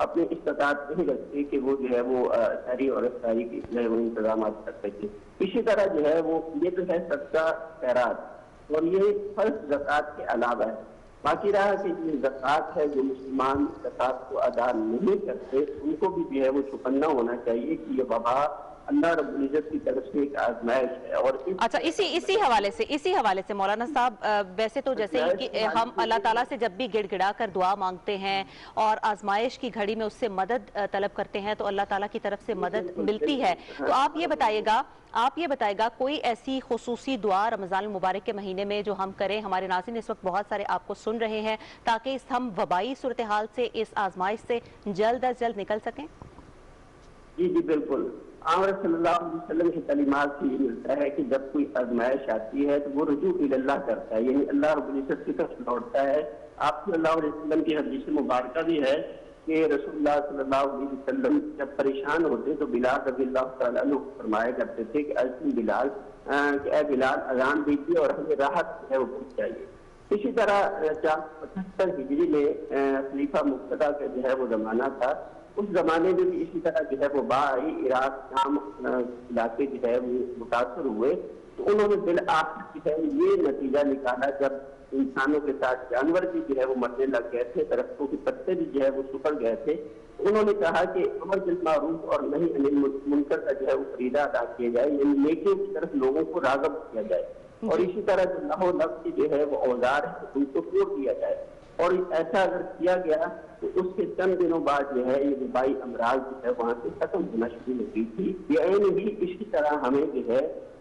अपने इस्तात नहीं रखते कि वो जो है वो सहरी और अफ्तारी के जो है वो इंतजाम कर सके। इसी तरह जो है वो ये जो है सदका खैरात और ये फर्ज ज़कात के अलावा है। बाकी रहा कि ये ज़कात है, जो मुसलमान ज़कात को अदा नहीं करते उनको भी जो है वो चौकन्ना होना चाहिए कि ये वबा अल्लाह रब्बुल इज्जत की तरफ से एक आजमाइश है। और अच्छा, इसी हवाले से मौलाना साहब, वैसे तो जैसे ही कि हम अल्लाह ताला से जब भी गिड़गिड़ा कर दुआ मांगते हैं और आजमाइश की घड़ी में उससे मदद तलब करते हैं तो अल्लाह ताला की तरफ से मदद मिलती है। तो आप ये बताइएगा कोई ऐसी खुसूसी दुआ रमजान मुबारक के महीने में जो हम करें, हमारे नाज़रीन इस वक्त बहुत सारे आपको सुन रहे हैं, ताकि हम वबाई सूरत हाल से, इस आजमाइश से जल्द अज जल्द निकल सकें? जी जी बिल्कुल। आमर सल्लल्लाहु अलैहि वसल्लम की तालीमात से ये मिलता है कि जब कोई आजमाइश आती है तो वो रुजू इल्लाह करता है, यानी अल्लाह रब्बुल इज्जत की तरफ लौटता है। आप सल्लल्लाहु अलैहि वसल्लम की हदीस मुबारक भी है कि रसूलुल्लाह सल्लल्लाहु अलैहि वसल्लम जब परेशान होते तो बिलाल रज़ियल्लाहु तआला अन्हु फरमाया करते थे कि ऐसी बिलाल कि ऐ बिलाल अजान दीजिए और हमें राहत है वो पहुंचाइए। इसी तरह 475 हिजरी में खलीफा मुक्तदा का जो है वो जमाना था, उस जमाने में भी इसी तरह जो है वो बाई इराक शाम इलाके जो है वो मुतासर हुए, तो उन्होंने बिल आखिर जो है ये नतीजा निकाला जब इंसानों के साथ जानवर भी जो है वो मरने लग गए थे, दरख्तों के पत्ते भी जो है वो सुखड़ गए थे, तो उन्होंने कहा कि अमर बिल मारूफ और नहीं अनिल मुनकर का जो है वो फरीदा अदा किया जाए, यानी नेकियों की तरफ लोगों को राग़ब किया जाए और इसी तरह जो लहो लफ्ज़ की जो है वो औजार है उनको तोड़ दिया जाए। और ऐसा अगर किया गया तो उसके चंद दिनों बाद जो है ये वबाई अमराज जो है वहाँ से खत्म होना शुरू हो गई थी। यानी भी इसी तरह हमें जो है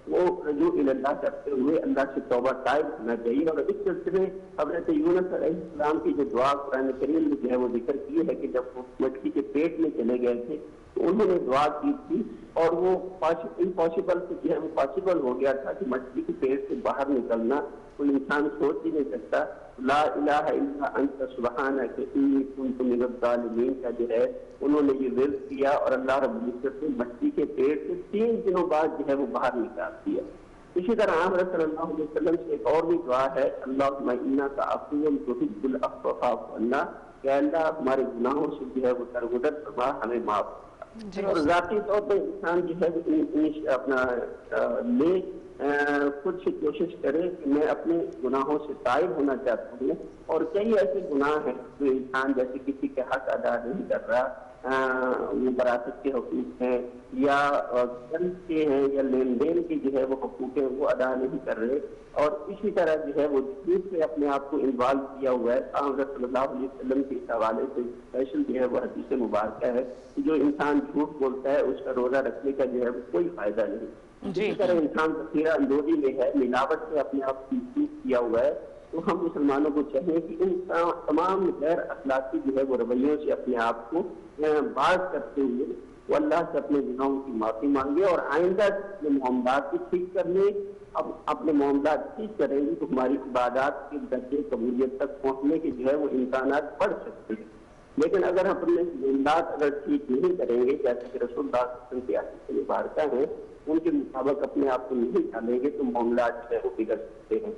वो रजू इल्लाह करते हुए अल्लाह से तौबा ताइब होना चाहिए। और इस सिलसिले में हज़रत यूनुस अलैहिस्सलाम की जो दुआ कुरान करीम में जो है वो जिक्र की है कि जब वो मछली के पेट में चले गए थे तो उन्होंने दुआ की थी और वो इम्पॉसिबल से जो है वो पॉसिबल हो गया था कि मछली के पेट से बाहर निकलना कोई इंसान सोच ही नहीं सकता। ला इलाहा इल्ला अंत सुब्हानक इन्नी कुन्तु मिनज़ ज़ालिमीन का जो है उन्होंने ये विर्द किया और अल्लाह रब्बुल इज्जत ने मछली के पेट से 3 दिनों बाद जो है वो बाहर निकाल दिया। इसी तरह आमर सल्लल्लाहु अलैहि वसल्लम से एक और भी दुआ है, अल्लाहुम्मा इन्नका अफ़्वुन तुहिब्बुल अफ़्व फ़अफ़ु अन्ना, कि अल्लाह हमारे गुनाहों से जो है वो दरगुजर फरमा, हमें माफ। और जाती तौर पर इंसान जो है अपना खुद से कोशिश करे कि मैं अपने गुनाहों से ताइब होना चाहता हूँ। और कई ऐसे गुनाह हैं जो इंसान जैसे किसी के हक अदा नहीं कर रहा, वो विरासत के हकूक हैं या कर्ज के हैं या लेन देन के जो है वो हकूक है वो अदा नहीं कर रहे, और इसी तरह जो है वो झूठ से अपने आप को इन्वॉल्व किया हुआ है। हज़रत सल्लल्लाहु अलैहि वसल्लम के हवाले से स्पेशल जो है वो हदीस मुबारक है कि जो इंसान झूठ बोलता है उसका रोजा रखने का जो है वो कोई फायदा नहीं। اسی طرح انسان ذخیرہ اندوزی میں ہے، ملاوٹ سے اپنے آپ کو محفوظ کیا ہوا ہے، تو ہم مسلمانوں کو چاہیے کہ ان تمام غیر اخلاقی جو ہے وہ رویوں سے اپنے آپ کو باز کرتے ہوئے وہ اللہ سے اپنے گناہوں کی معافی مانگے اور آئندہ اپنے معاملات کو ٹھیک کر لیں۔ اب اپنے معاملات ٹھیک کریں گے تو ہماری عبادات کے درجے قبولیت تک پہنچنے کے جو ہے وہ امکانات بڑھ سکتے ہیں۔ لیکن اگر ہم اپنے معاملات اگر ٹھیک نہیں کریں گے، جیسے کہ رسول اللہ صلی اللہ علیہ وسلم کی حدیث مبارکہ ہیں، ان کے مطابق اپنے آپ کو نہیں ڈالیں گے تو معاملات جو ہے وہ بگڑ سکتے ہیں۔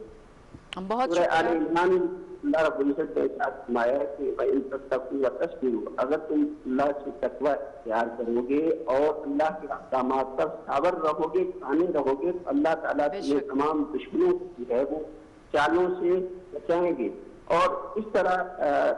بہت سورہ آل عمران اللہ رب العزت نے ارشاد فرمایا ہے کہ وَإِن تَتَّقُوا وَتَصْبِرُوا، اگر تم اللہ سے تقوی اختیار کرو گے اور اللہ کے احکامات پر صابر رہو گے، قانع رہو گے، تو اللہ تعالیٰ تمہیں تمام دشمنوں کی ہے وہ چالوں سے بچائیں گے۔ اور اس طرح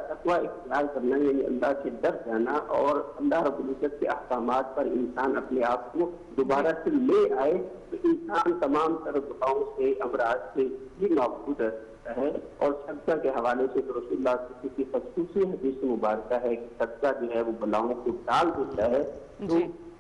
تقوی اختیار کرنا یعنی اللہ سے ڈر جانا اور اللہ رب العزت کے احکامات پر انسان اپنے آپ کو دوبارہ سے لے آئے تو انسان تمام تر دعاؤں سے امراض سے بھی محفوظ رہتا ہے۔ اور صدقہ کے حوالے سے تو رسول اللہ صلی اللہ علیہ وسلم کی خصوصی حدیث مبارکہ ہے کہ صدقہ جو ہے وہ بلاؤں کو ٹال دیتا ہے۔ تو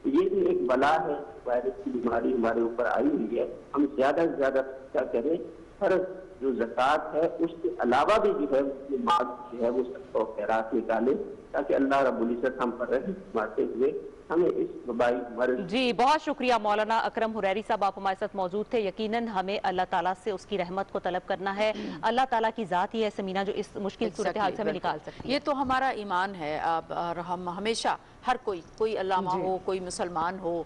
یہ بھی ایک بلا ہے، وائرس کی بیماری ہمارے اوپر آئی ہوئی ہے، ہم زیادہ سے زیادہ صدقہ کریں۔ فرض جو زکوٰۃ ہے اس کے علاوہ بھی جو ہے اس مال جو ہے وہ صدقہ و خیرات نکالے تاکہ اللہ رب العزت ہم پر رحم فرماتے ہوئے ہمیں اس وبائی مرض۔ جی بہت شکریہ مولانا اکرم حریری صاحب، آپ ہمارے ساتھ موجود تھے۔ یقیناً ہمیں اللہ تعالیٰ سے اس کی رحمت کو طلب کرنا ہے، اللہ تعالیٰ کی ذات ہی ہے سمینہ جو اس مشکل صورتحال سے ہمیں نکال سکتی ہے۔ یہ تو ہمارا ایمان ہے، اور ہم ہمیشہ ہر کوئی علامہ ہو، کوئی مسلمان ہو،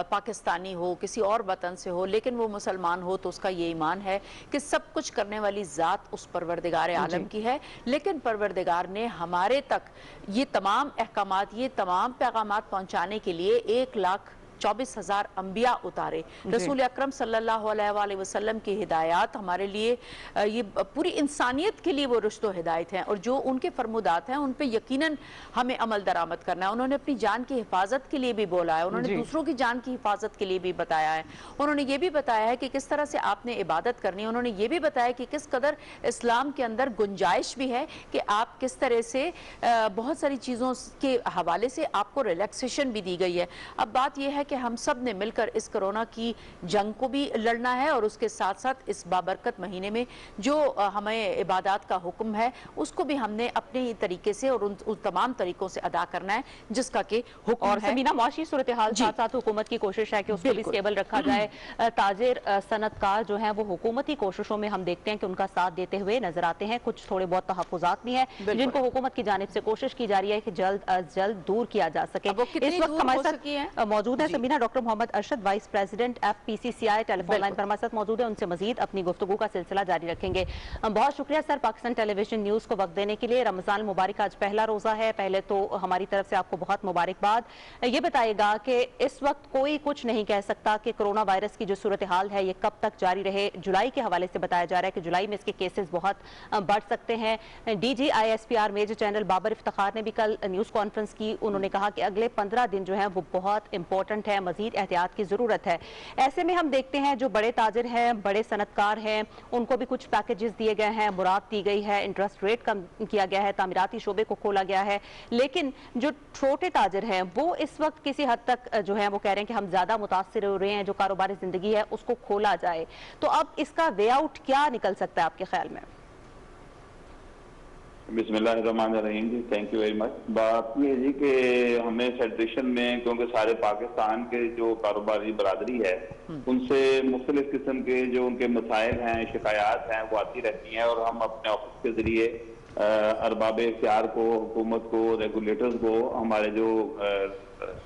پاکستانی ہو، کسی اور وطن سے ہو، لیکن وہ مسلمان ہو تو اس کا یہ ایمان ہے کہ سب کچھ کرنے والی ذات اس پروردگار عالم کی ہے، لیکن پروردگار نے ہمارے تک یہ تمام احکامات، یہ تمام پیغامات پہنچانے کے لیے 1,24,000 انبیاء اتارے۔ رسول اکرم صلی اللہ علیہ وآلہ وسلم کی ہدایات ہمارے لیے، یہ پوری انسانیت کے لیے وہ رشد و ہدایت ہیں، اور جو ان کے فرمودات ہیں ان پہ یقیناً ہمیں عمل درآمد کرنا ہے۔ انہوں نے اپنی جان کی حفاظت کے لیے بھی بولا ہے، انہوں نے دوسروں کی جان کی حفاظت کے لیے بھی بتایا ہے، انہوں نے یہ بھی بتایا ہے کہ کس طرح سے آپ نے عبادت کرنی ہے، انہوں نے یہ بھی بتایا کہ کس قدر اسلام کے اندر گنجائش بھی ہے کہ آپ کس طرح سے بہت ساری چیزوں کے حوالے سے آپ کو ریلیکسیشن بھی دی گئی ہے۔ اب بات یہ ہے کہ ہم سب نے مل کر اس کرونا کی جنگ کو بھی لڑنا ہے، اور اس کے ساتھ ساتھ اس بابرکت مہینے میں جو ہمیں عبادات کا حکم ہے اس کو بھی ہم نے اپنے طریقے سے اور ان تمام طریقوں سے ادا کرنا ہے جس کا کہ حکم ہے۔ اور سمینہ معاشی صورتحال ساتھ ساتھ حکومت کی کوشش ہے کہ اس کو بھی سٹیبل رکھا جائے۔ تاجر صنعت کار جو ہیں وہ حکومتی کوششوں میں ہم دیکھتے ہیں کہ ان کا ساتھ دیتے ہوئے نظر آتے ہیں، کچھ تھوڑے بہت تحفظات بھی ہیں جن کو حکومت کی جانب سے کوشش کی جا رہی ہے کہ جلد از جلد دور کیا جا سکے۔ اس وقت ہمارے ساتھ موجود ہے سمینہ ڈاکٹر محمد ارشد، وائس پریزیڈنٹ FPCCI، ٹیلی فون لائن پر ہمارے ساتھ موجود ہے، ان سے مزید اپنی گفتگو کا سلسلہ جاری رکھیں گے۔ بہت شکریہ سر پاکستان ٹیلی ویژن نیوز کو وقت دینے کے لیے۔ رمضان المبارک آج پہلا روزہ ہے، پہلے تو ہماری طرف سے آپ کو بہت مبارکباد۔ یہ بتائے گا کہ اس وقت کوئی کچھ نہیں کہہ سکتا کہ کرونا وائرس کی جو صورتحال ہے یہ کب تک جاری رہے۔ جولائی کے حوالے سے بتایا جا رہا ہے کہ جولائی میں اس کے کیسز بہت بڑھ سکتے ہیں۔ DG ISPR major general Babar Iftikhar نے بھی کل نیوز کانفرنس کی، انہوں نے کہا کہ اگلے 15 دن جو ہیں وہ بہت امپورٹنٹ ہے، مزید احتیاط کی ضرورت ہے۔ ایسے میں ہم دیکھتے ہیں جو بڑے تاجر ہیں، بڑے صنعت کار ہیں، ان کو بھی کچھ پیکیجز دیے گئے ہیں، مراد دی گئی ہے، انٹرسٹ ریٹ کم کیا گیا ہے، تعمیراتی شعبے کو کھولا گیا ہے، لیکن جو چھوٹے تاجر ہیں وہ اس وقت کسی حد تک جو ہیں وہ کہہ رہے ہیں کہ ہم زیادہ متاثر ہو رہے ہیں، جو کاروباری زندگی ہے اس کو کھولا جائے۔ تو اب اس کا وے آؤٹ کیا نکل سکتا ہے آپ کے خیال میں؟ بسم اللہ الرحمن الرحیم جی، تھینک یو ویری مچ۔ بات یہ جی کہ ہمیں فیڈریشن میں کیونکہ سارے پاکستان کے جو کاروباری برادری ہے ان سے مختلف قسم کے جو ان کے مسائل ہیں، شکایات ہیں وہ آتی رہتی ہیں، اور ہم اپنے آفس کے ذریعے ارباب اختیار کو، حکومت کو، ریگولیٹرز کو، ہمارے جو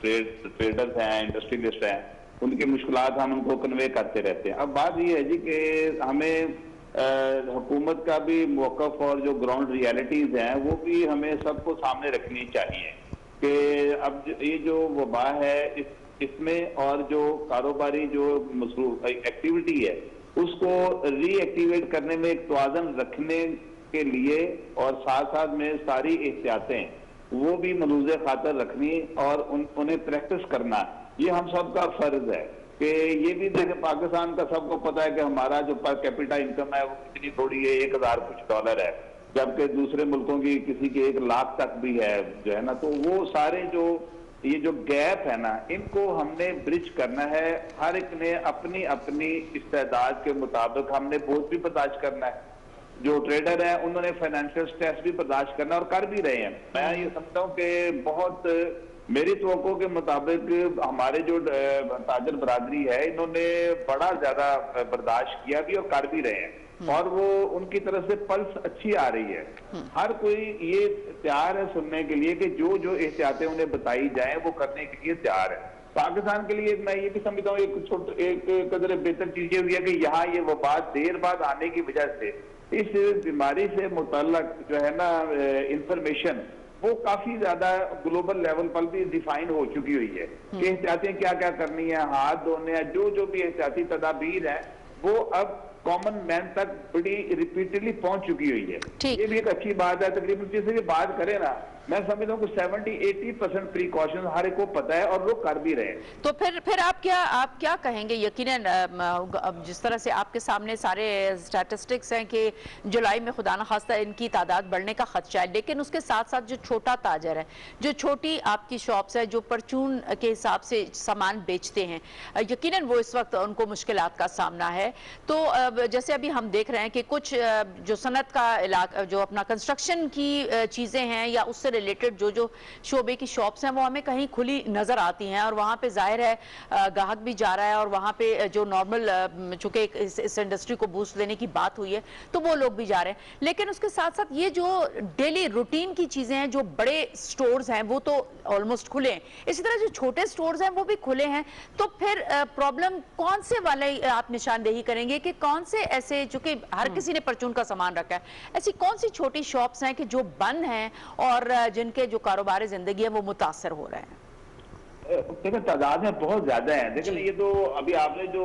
ٹریڈرز ہیں، انڈسٹریلسٹ ہیں، ان کی مشکلات ہم ان کو کنوے کرتے رہتے ہیں۔ اب بات یہ ہے جی کہ ہمیں حکومت کا بھی موقف اور جو گراؤنڈ ریالٹیز ہیں وہ بھی ہمیں سب کو سامنے رکھنی چاہیے کہ اب یہ جو وبا ہے اس میں اور جو کاروباری جو مصروف ایکٹیویٹی ہے اس کو ری ایکٹیویٹ کرنے میں ایک توازن رکھنے کے لیے اور ساتھ ساتھ میں ساری احتیاطیں وہ بھی ملحوظ خاطر رکھنی اور انہیں پریکٹس کرنا، یہ ہم سب کا فرض ہے۔ کہ یہ بھی دیکھیں پاکستان کا سب کو پتا ہے کہ ہمارا جو پر کیپیٹا انکم ہے وہ اتنی تھوڑی ہے، $1000 ہے، جبکہ دوسرے ملکوں کی کسی کے 1 لاکھ تک بھی ہے جو ہے نا، تو وہ سارے جو ये जो गैप है ना, इनको हमने ब्रिज करना है। हर एक ने अपनी अपनी इस्तेदाद के मुताबिक हमने बोझ भी बर्दाश्त करना है। जो ट्रेडर हैं उन्होंने फाइनेंशियल स्ट्रेस भी बर्दाश्त करना और कर भी रहे हैं। मैं ये समझता हूँ कि बहुत मेरी तवक्को के मुताबिक हमारे जो ताजर बरादरी है इन्होंने बड़ा ज्यादा बर्दाश्त किया भी और कर भी रहे हैं, और वो उनकी तरफ से पल्स अच्छी आ रही है। हर कोई ये तैयार है सुनने के लिए कि जो जो एहतियातें उन्हें बताई जाएं वो करने के लिए तैयार है। पाकिस्तान के लिए मैं ये भी समझता हूँ एक कदर बेहतर चीज ये हुई है कि यहाँ ये वबा देर बाद आने की वजह से इस बीमारी से मुतल्लक जो है ना इंफॉर्मेशन वो काफी ज्यादा ग्लोबल लेवल पर भी डिफाइन हो चुकी हुई है कि एहतियातें क्या क्या करनी है, हाथ धोने हैं, जो भी एहतियाती तदाबीर है वो अब कॉमन मैन तक बड़ी रिपीटेडली पहुंच चुकी हुई है। ये भी एक अच्छी बात है। तकरीबन जिससे भी बात करें ना, मैं समझता हूँ कि 70-80% प्रिकॉशन हर एक को पता है और लोग कर भी रहे हैं। तो फिर आप क्या कहेंगे? यकीनन अब जिस तरह से आपके सामने सारे स्टैटिस्टिक्स हैं कि जुलाई में खुदा न खास्ता इनकी तादाद बढ़ने का खदशा है, लेकिन उसके साथ साथ जो छोटा ताजर है, जो छोटी आपकी शॉप्स है, जो परचून के हिसाब से सामान बेचते हैं, यकीनन वो इस वक्त उनको मुश्किलात का सामना है। तो जैसे अभी हम देख रहे हैं कि कुछ जो सनत का इलाका, जो अपना कंस्ट्रक्शन की चीज़ें हैं या उससे रिलेटेड जो शोबे की शॉप्स हैं वो हमें कहीं खुली नजर आती हैं, और वहाँ पे जाहिर है ग्राहक भी जा रहा है, और वहाँ पे जो नॉर्मल चूंकि इस इंडस्ट्री को बूस्ट देने की बात हुई है तो वो लोग भी जा रहे हैं। लेकिन उसके साथ साथ ये जो डेली रूटीन की चीजें हैं, जो बड़े स्टोर्स हैं वो तो ऑलमोस्ट खुले हैं, इसी तरह जो छोटे स्टोर्स हैं वो भी खुले हैं। तो फिर प्रॉब्लम कौन से वाले आप निशानदेही करेंगे कि कौन से ऐसे, चूंकि हर किसी ने परचून का सामान रखा है, ऐसी कौन सी छोटी शॉप्स हैं कि जो बंद हैं और जिनके जो कारोबारी जिंदगी है वो मुतासर हो रहे हैं? देखिए तादाद में बहुत ज्यादा है। लेकिन ये तो अभी आपने जो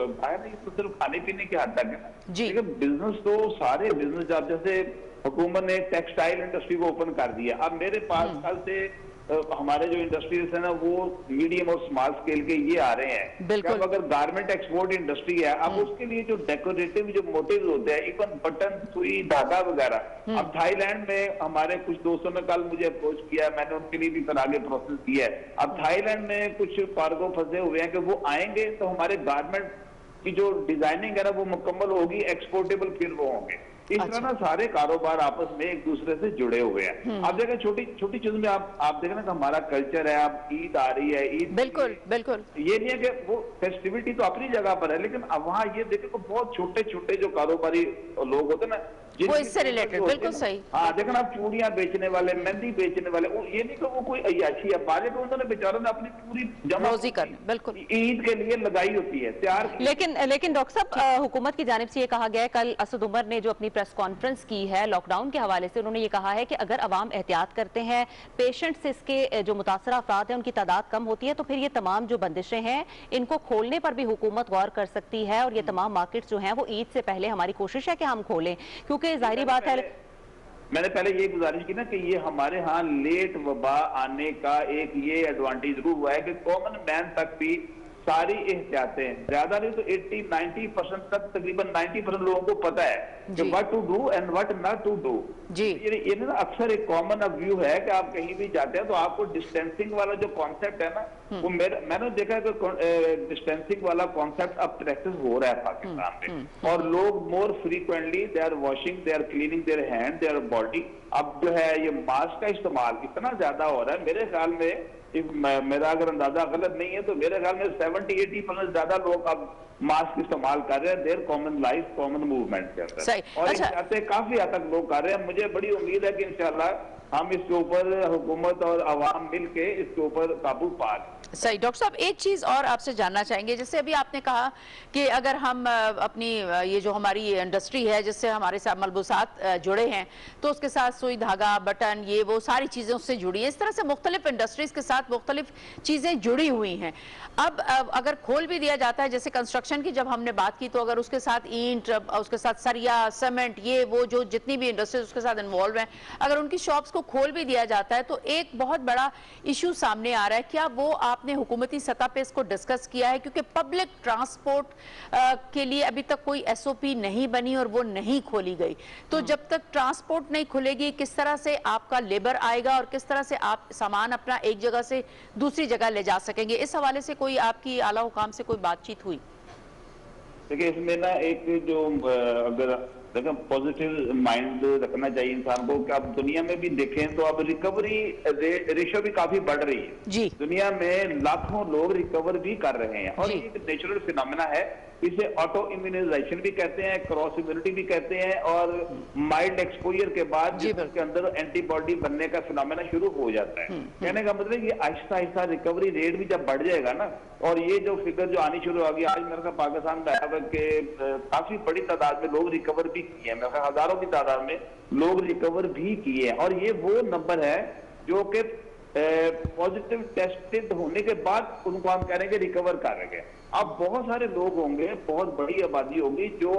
बताया ना, ये तो सिर्फ खाने पीने की हद तक है ना। जी, बिजनेस तो सारे बिजनेस, आप जैसे हुकूमत ने टेक्सटाइल इंडस्ट्री को ओपन कर दिया। अब मेरे पास कल से हमारे जो इंडस्ट्रीज है ना वो मीडियम और स्मॉल स्केल के ये आ रहे हैं। बिल्कुल। अगर गारमेंट एक्सपोर्ट इंडस्ट्री है, अब उसके लिए जो डेकोरेटिव जो मोटिव्स होते हैं, इवन बटन, सुई, धागा वगैरह, अब थाईलैंड में हमारे कुछ दोस्तों ने कल मुझे अप्रोच किया, मैंने उनके लिए भी फिर आगे प्रोसेस किया है। अब थाईलैंड में कुछ कार्गो फंसे हुए हैं कि वो आएंगे तो हमारे गारमेंट की जो डिजाइनिंग है ना वो मुकम्मल होगी, एक्सपोर्टेबल फिर वो होंगे। इस तरह ना सारे कारोबार आपस में एक दूसरे से जुड़े हुए हैं। आप देखें छोटी छोटी चीज में आप देखें ना कि हमारा कल्चर है। अब ईद आ रही है, ईद बिल्कुल बिल्कुल, ये नहीं है कि वो फेस्टिविटी तो अपनी जगह पर है, लेकिन अब वहाँ ये देखें तो बहुत छोटे छोटे जो कारोबारी लोग होते हैं ना वो इससे रिलेटेड, बिल्कुल सही। हाँ देखना, आप चूड़ियां बेचने वाले, मेहंदी बेचने वाले, ये नहीं कि वो कोई अय्याशी है, बाजे तो उन्होंने बेचारों ने अपनी पूरी जमा रोजी करनी बिल्कुल ईद के लिए लगाई होती है तैयार। लेकिन डॉक्टर साहब, हुकूमत की जानिब से ये कहा गया है, कल असद उमर ने जो अपनी प्रेस कॉन्फ्रेंस की है लॉकडाउन के हवाले से, उन्होंने ये कहा है कि अगर अवाम एहतियात करते हैं, पेशेंट से इसके जो मुतासरा अफराद हैं उनकी तादाद कम होती है, तो फिर ये तमाम जो बंदिशें हैं इनको खोलने पर भी हुकूमत गौर कर सकती है, और ये तमाम मार्केट जो हैं वो ईद से पहले हमारी कोशिश है कि हम खोलें, क्योंकि जाहिर बात है। मैंने पहले ये गुजारिश की ना कि ये हमारे यहाँ लेट वबा आने का एक ये एडवांटेज जरूर हुआ है कि कॉमन मैन तक भी सारी एहतियातें, ज्यादा नहीं तो 80-90% तक, तकरीबन 90% लोगों को पता है कि what to do and what not to do. जी, ये ना अक्सर एक कॉमन व्यू है कि आप कहीं भी जाते हैं तो आपको डिस्टेंसिंग वाला जो कॉन्सेप्ट है ना, वो मैंने देखा है कि डिस्टेंसिंग वाला कॉन्सेप्ट अब प्रैक्टिस हो रहा है पाकिस्तान में, और लोग more frequently they are washing, they are cleaning their hand, their body. अब जो है ये मास्क का इस्तेमाल इतना ज्यादा हो रहा है, मेरे ख्याल में मेरा अगर अंदाजा गलत नहीं है तो मेरे ख्याल में 70-80% ज्यादा लोग अब मास्क इस्तेमाल कर रहे हैं, their common life, common movement के अंदर, और अच्छा। काफी हद तक लोग कर रहे हैं। मुझे बड़ी उम्मीद है कि इंशाल्लाह हम इसके ऊपर, हुकूमत और अवाम मिल के इसके ऊपर काबू पा लें। सही। डॉक्टर साहब, एक चीज़ और आपसे जानना चाहेंगे, जैसे अभी आपने कहा कि अगर हम अपनी ये जो हमारी इंडस्ट्री है जिससे हमारे साथ मलबूसात जुड़े हैं, तो उसके साथ सुई, धागा, बटन, ये वो सारी चीज़ें उससे जुड़ी हैं, इस तरह से मुख्तलिफ इंडस्ट्रीज़ के साथ मुख्तलिफ चीज़ें जुड़ी हुई हैं। अब अगर खोल भी दिया जाता है, जैसे कंस्ट्रक्शन की जब हमने बात की, तो अगर उसके साथ ईंट, उसके साथ सरिया, सीमेंट, ये वो जो जितनी भी इंडस्ट्रीज उसके साथ इन्वॉल्व हैं, अगर उनकी शॉप्स उसको खोल भी दिया जाता है तो एक बहुत बड़ा इशू सामने आ रहा है। क्या वो आपने हुकूमती सतह पे इसको डिस्कस किया है? क्योंकि पब्लिक ट्रांसपोर्ट के लिए अभी तक कोई एसओपी नहीं बनी और वो नहीं खोली गई, तो जब तक ट्रांसपोर्ट नहीं खुलेगी किस तरह से आपका लेबर आएगा और किस तरह से आप सामान अपना एक जगह से दूसरी जगह ले जा सकेंगे? इस हवाले से कोई आपकी आला हुकाम से कोई बातचीत हुई? देखिए, इसमें ना एक जो अगर पॉजिटिव माइंड रखना चाहिए इंसान को कि अब दुनिया में भी देखें तो अब रिकवरी रेशियो भी काफी बढ़ रही है जी। दुनिया में लाखों लोग रिकवर भी कर रहे हैं और ये एक नेचुरल फिनोमेना है। इसे ऑटो इम्यूनाइजेशन भी कहते हैं, क्रॉस इम्यूनिटी भी कहते हैं, और माइल्ड एक्सपोजर के बाद जिसके अंदर एंटीबॉडी बनने का फिनोमेना शुरू हो जाता है। कहने का मतलब ये आहिस्ता आहिस्ता रिकवरी रेट भी जब बढ़ जाएगा ना, और ये जो फिगर जो आनी शुरू होगी, आज मेरे ख्याल पाकिस्तान में के काफी बड़ी तादाद में लोग रिकवर भी किए हैं, मेरे ख्याल हजारों की तादाद में लोग रिकवर भी किए हैं, और ये वो नंबर है जो कि पॉजिटिव टेस्टेड होने के बाद उनको हम कह रहे हैं कि रिकवर कर रहे हैं। अब बहुत सारे लोग होंगे, बहुत बड़ी आबादी होगी जो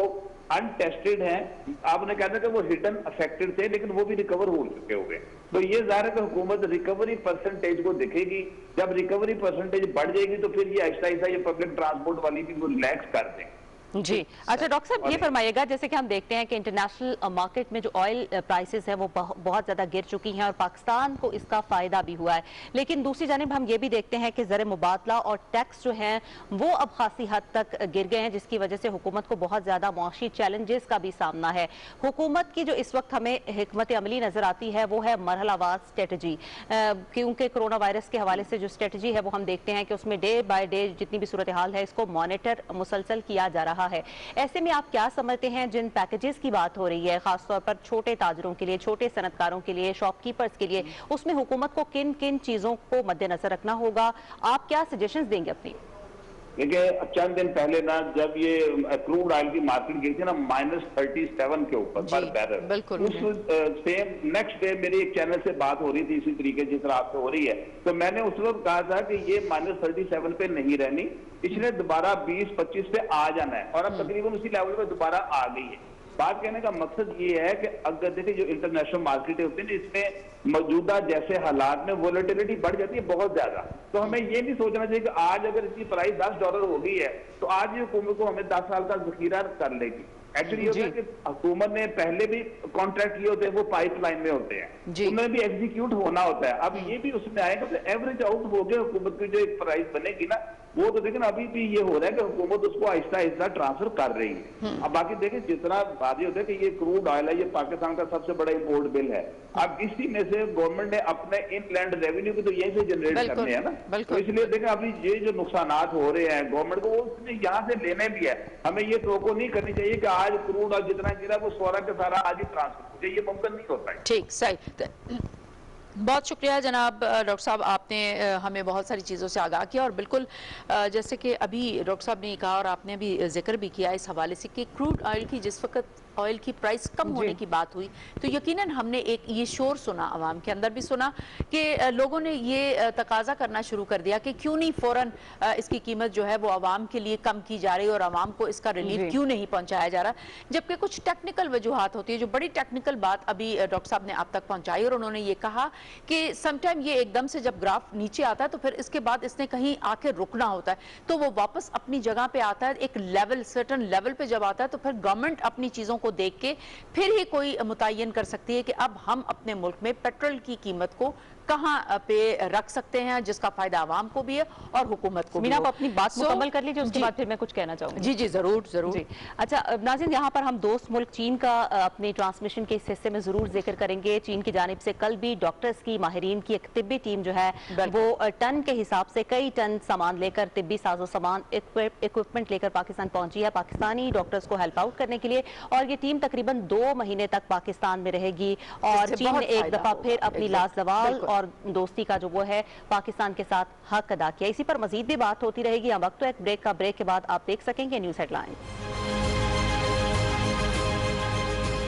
अनटेस्टेड हैं, आपने कहना कि वो हिडन अफेक्टेड थे लेकिन वो भी रिकवर हो चुके होंगे। तो ये जाहिर है कि हुकूमत रिकवरी परसेंटेज को देखेगी, जब रिकवरी परसेंटेज बढ़ जाएगी तो फिर ये आहिस्ता आहिस्ता ये पब्लिक ट्रांसपोर्ट वाली भी वो रिलैक्स कर दें। जी अच्छा डॉक्टर साहब, ये फरमाइएगा, जैसे कि हम देखते हैं कि इंटरनेशनल मार्केट में जो ऑयल प्राइसेस है वो बहुत ज़्यादा गिर चुकी हैं और पाकिस्तान को इसका फ़ायदा भी हुआ है, लेकिन दूसरी जानिब हम ये भी देखते हैं कि ज़र मुबादला और टैक्स जो हैं वो अब खासी हद तक गिर गए हैं, जिसकी वजह से हुकूमत को बहुत ज़्यादा मुआशी चैलेंजेस का भी सामना है। हुकूमत की जो इस वक्त हमें हिकमत अमली नज़र आती है वो है मरहलावार स्ट्रेटजी, क्योंकि कोरोना वायरस के हवाले से जो स्ट्रेटजी है वो हम देखते हैं कि उसमें डे बाय डे जितनी भी सूरत हाल है इसको मॉनिटर मुसलसल किया जा रहा है। ऐसे में आप क्या समझते हैं जिन पैकेजेस की बात हो रही है खासतौर पर छोटे ताजरों के लिए, छोटे सनतकारों के लिए, शॉपकीपर्स के लिए, उसमें हुकूमत को किन किन चीजों को मद्देनजर रखना होगा? आप क्या सजेशंस देंगे अपनी? देखिए, चंद दिन पहले ना जब ये क्रूड ऑयल की मार्केट गई थी ना -37 के ऊपर पर बैरल, उस सेम नेक्स्ट डे मेरी एक चैनल से बात हो रही थी इसी तरीके जिस तरह आपसे हो रही है, तो मैंने उस वक्त कहा था कि ये -37 पे नहीं रहनी, इसने दोबारा 20-25 पे आ जाना है, और अब तकरीबन उसी लेवल पे दोबारा आ गई है। बात कहने का मकसद ये है कि अगर देखिए जो इंटरनेशनल मार्केट होती है इसमें मौजूदा जैसे हालात में वोलेटिलिटी बढ़ जाती है बहुत ज्यादा, तो हमें ये नहीं सोचना चाहिए कि आज अगर इसकी प्राइस $10 हो गई है तो आज ही हुकूमत को हमें 10 साल का जखीरा कर लेगी। एक्चुअली होता है कि हुकूमत ने पहले भी कॉन्ट्रैक्ट किए होते हैं, वो पाइपलाइन में होते हैं, उनमें भी एग्जीक्यूट होना होता है। अब ये भी उसमें आएगा तो एवरेज आउट हो गया हुकूमत की जो एक प्राइस बनेगी ना, वो तो देखिए अभी भी ये हो रहा है कि हुकूमत उसको आहिस्ता आहिस्ता ट्रांसफर कर रही है। अब बाकी देखिए जितना बात होता है कि ये क्रूड ऑयल है, ये पाकिस्तान का सबसे बड़ा इंपोर्ट बिल है, अब इसी में से गवर्नमेंट ने अपने इनलैंड रेवेन्यू को तो यहीं से जनरेट करने हैं ना, तो इसलिए देखें अभी ये जो नुकसानात हो रहे हैं गवर्नमेंट को, वो उसने यहाँ से लेने भी है। हमें ये टोको नहीं करनी चाहिए कि आज क्रूड ऑयल जितना गिरा वो सारा का सारा आज ही ट्रांसफर हो जाए, ये मुमकिन नहीं होता है। ठीक, सही। बहुत शुक्रिया जनाब डॉक्टर साहब, आपने हमें बहुत सारी चीज़ों से आगाह किया, और बिल्कुल जैसे कि अभी डॉक्टर साहब ने कहा और आपने भी जिक्र भी किया इस हवाले से कि क्रूड ऑयल की जिस वक्त ऑयल की प्राइस कम होने की बात हुई तो यकीनन हमने एक ये शोर सुना, आवाम के अंदर भी सुना कि लोगों ने ये तकाजा करना शुरू कर दिया कि क्यों नहीं फ़ौरन इसकी कीमत जो है वो आवाम के लिए कम की जा रही है और आवाम को इसका रिलीफ क्यों नहीं पहुंचाया जा रहा, जबकि कुछ टेक्निकल वजूहात होती है। जो बड़ी टेक्निकल बात अभी डॉक्टर साहब ने आप तक पहुंचाई, और उन्होंने ये कहा कि समटाइम ये एकदम से जब ग्राफ नीचे आता है तो फिर इसके बाद इसने कहीं आके रुकना होता है, तो वो वापस अपनी जगह पे आता है, एक लेवल सर्टन लेवल पे जब आता है तो फिर गवर्नमेंट अपनी चीज़ों को देख के फिर ही कोई मुतय्यन कर सकती है कि अब हम अपने मुल्क में पेट्रोल की कीमत को कहां पे रख सकते हैं जिसका फायदा आवाम को भी है और हुकूमत को भी। मीना, आप अपनी बात मुकम्मल कर लीजिए, उसके बाद फिर मैं कुछ कहना चाहूंगी। जी जी जरूर जरूर। अच्छा नाज़रीन, यहाँ पर हम दोस्त मुल्क चीन का अपनी ट्रांसमिशन के इस हिस्से में जरूर जिक्र करेंगे। चीन की जानिब से कल भी डॉक्टर्स की, माहिरीन की एक तिब्बी टीम जो है वो टन के हिसाब से कई टन सामान लेकर, तिब्बी साजो सामान, इक्विपमेंट लेकर पाकिस्तान पहुंची है पाकिस्तानी डॉक्टर्स को हेल्प आउट करने के लिए, और ये टीम तकरीबन 2 महीने तक पाकिस्तान में रहेगी और चीन ने एक दफा फिर अपनी लाजवाल और दोस्ती का जो वो है पाकिस्तान के साथ हक अदा किया। इसी पर मजीद भी बात होती रहेगी। हम वक्त तो एक ब्रेक के बाद आप देख सकेंगे न्यूज़ हेडलाइन।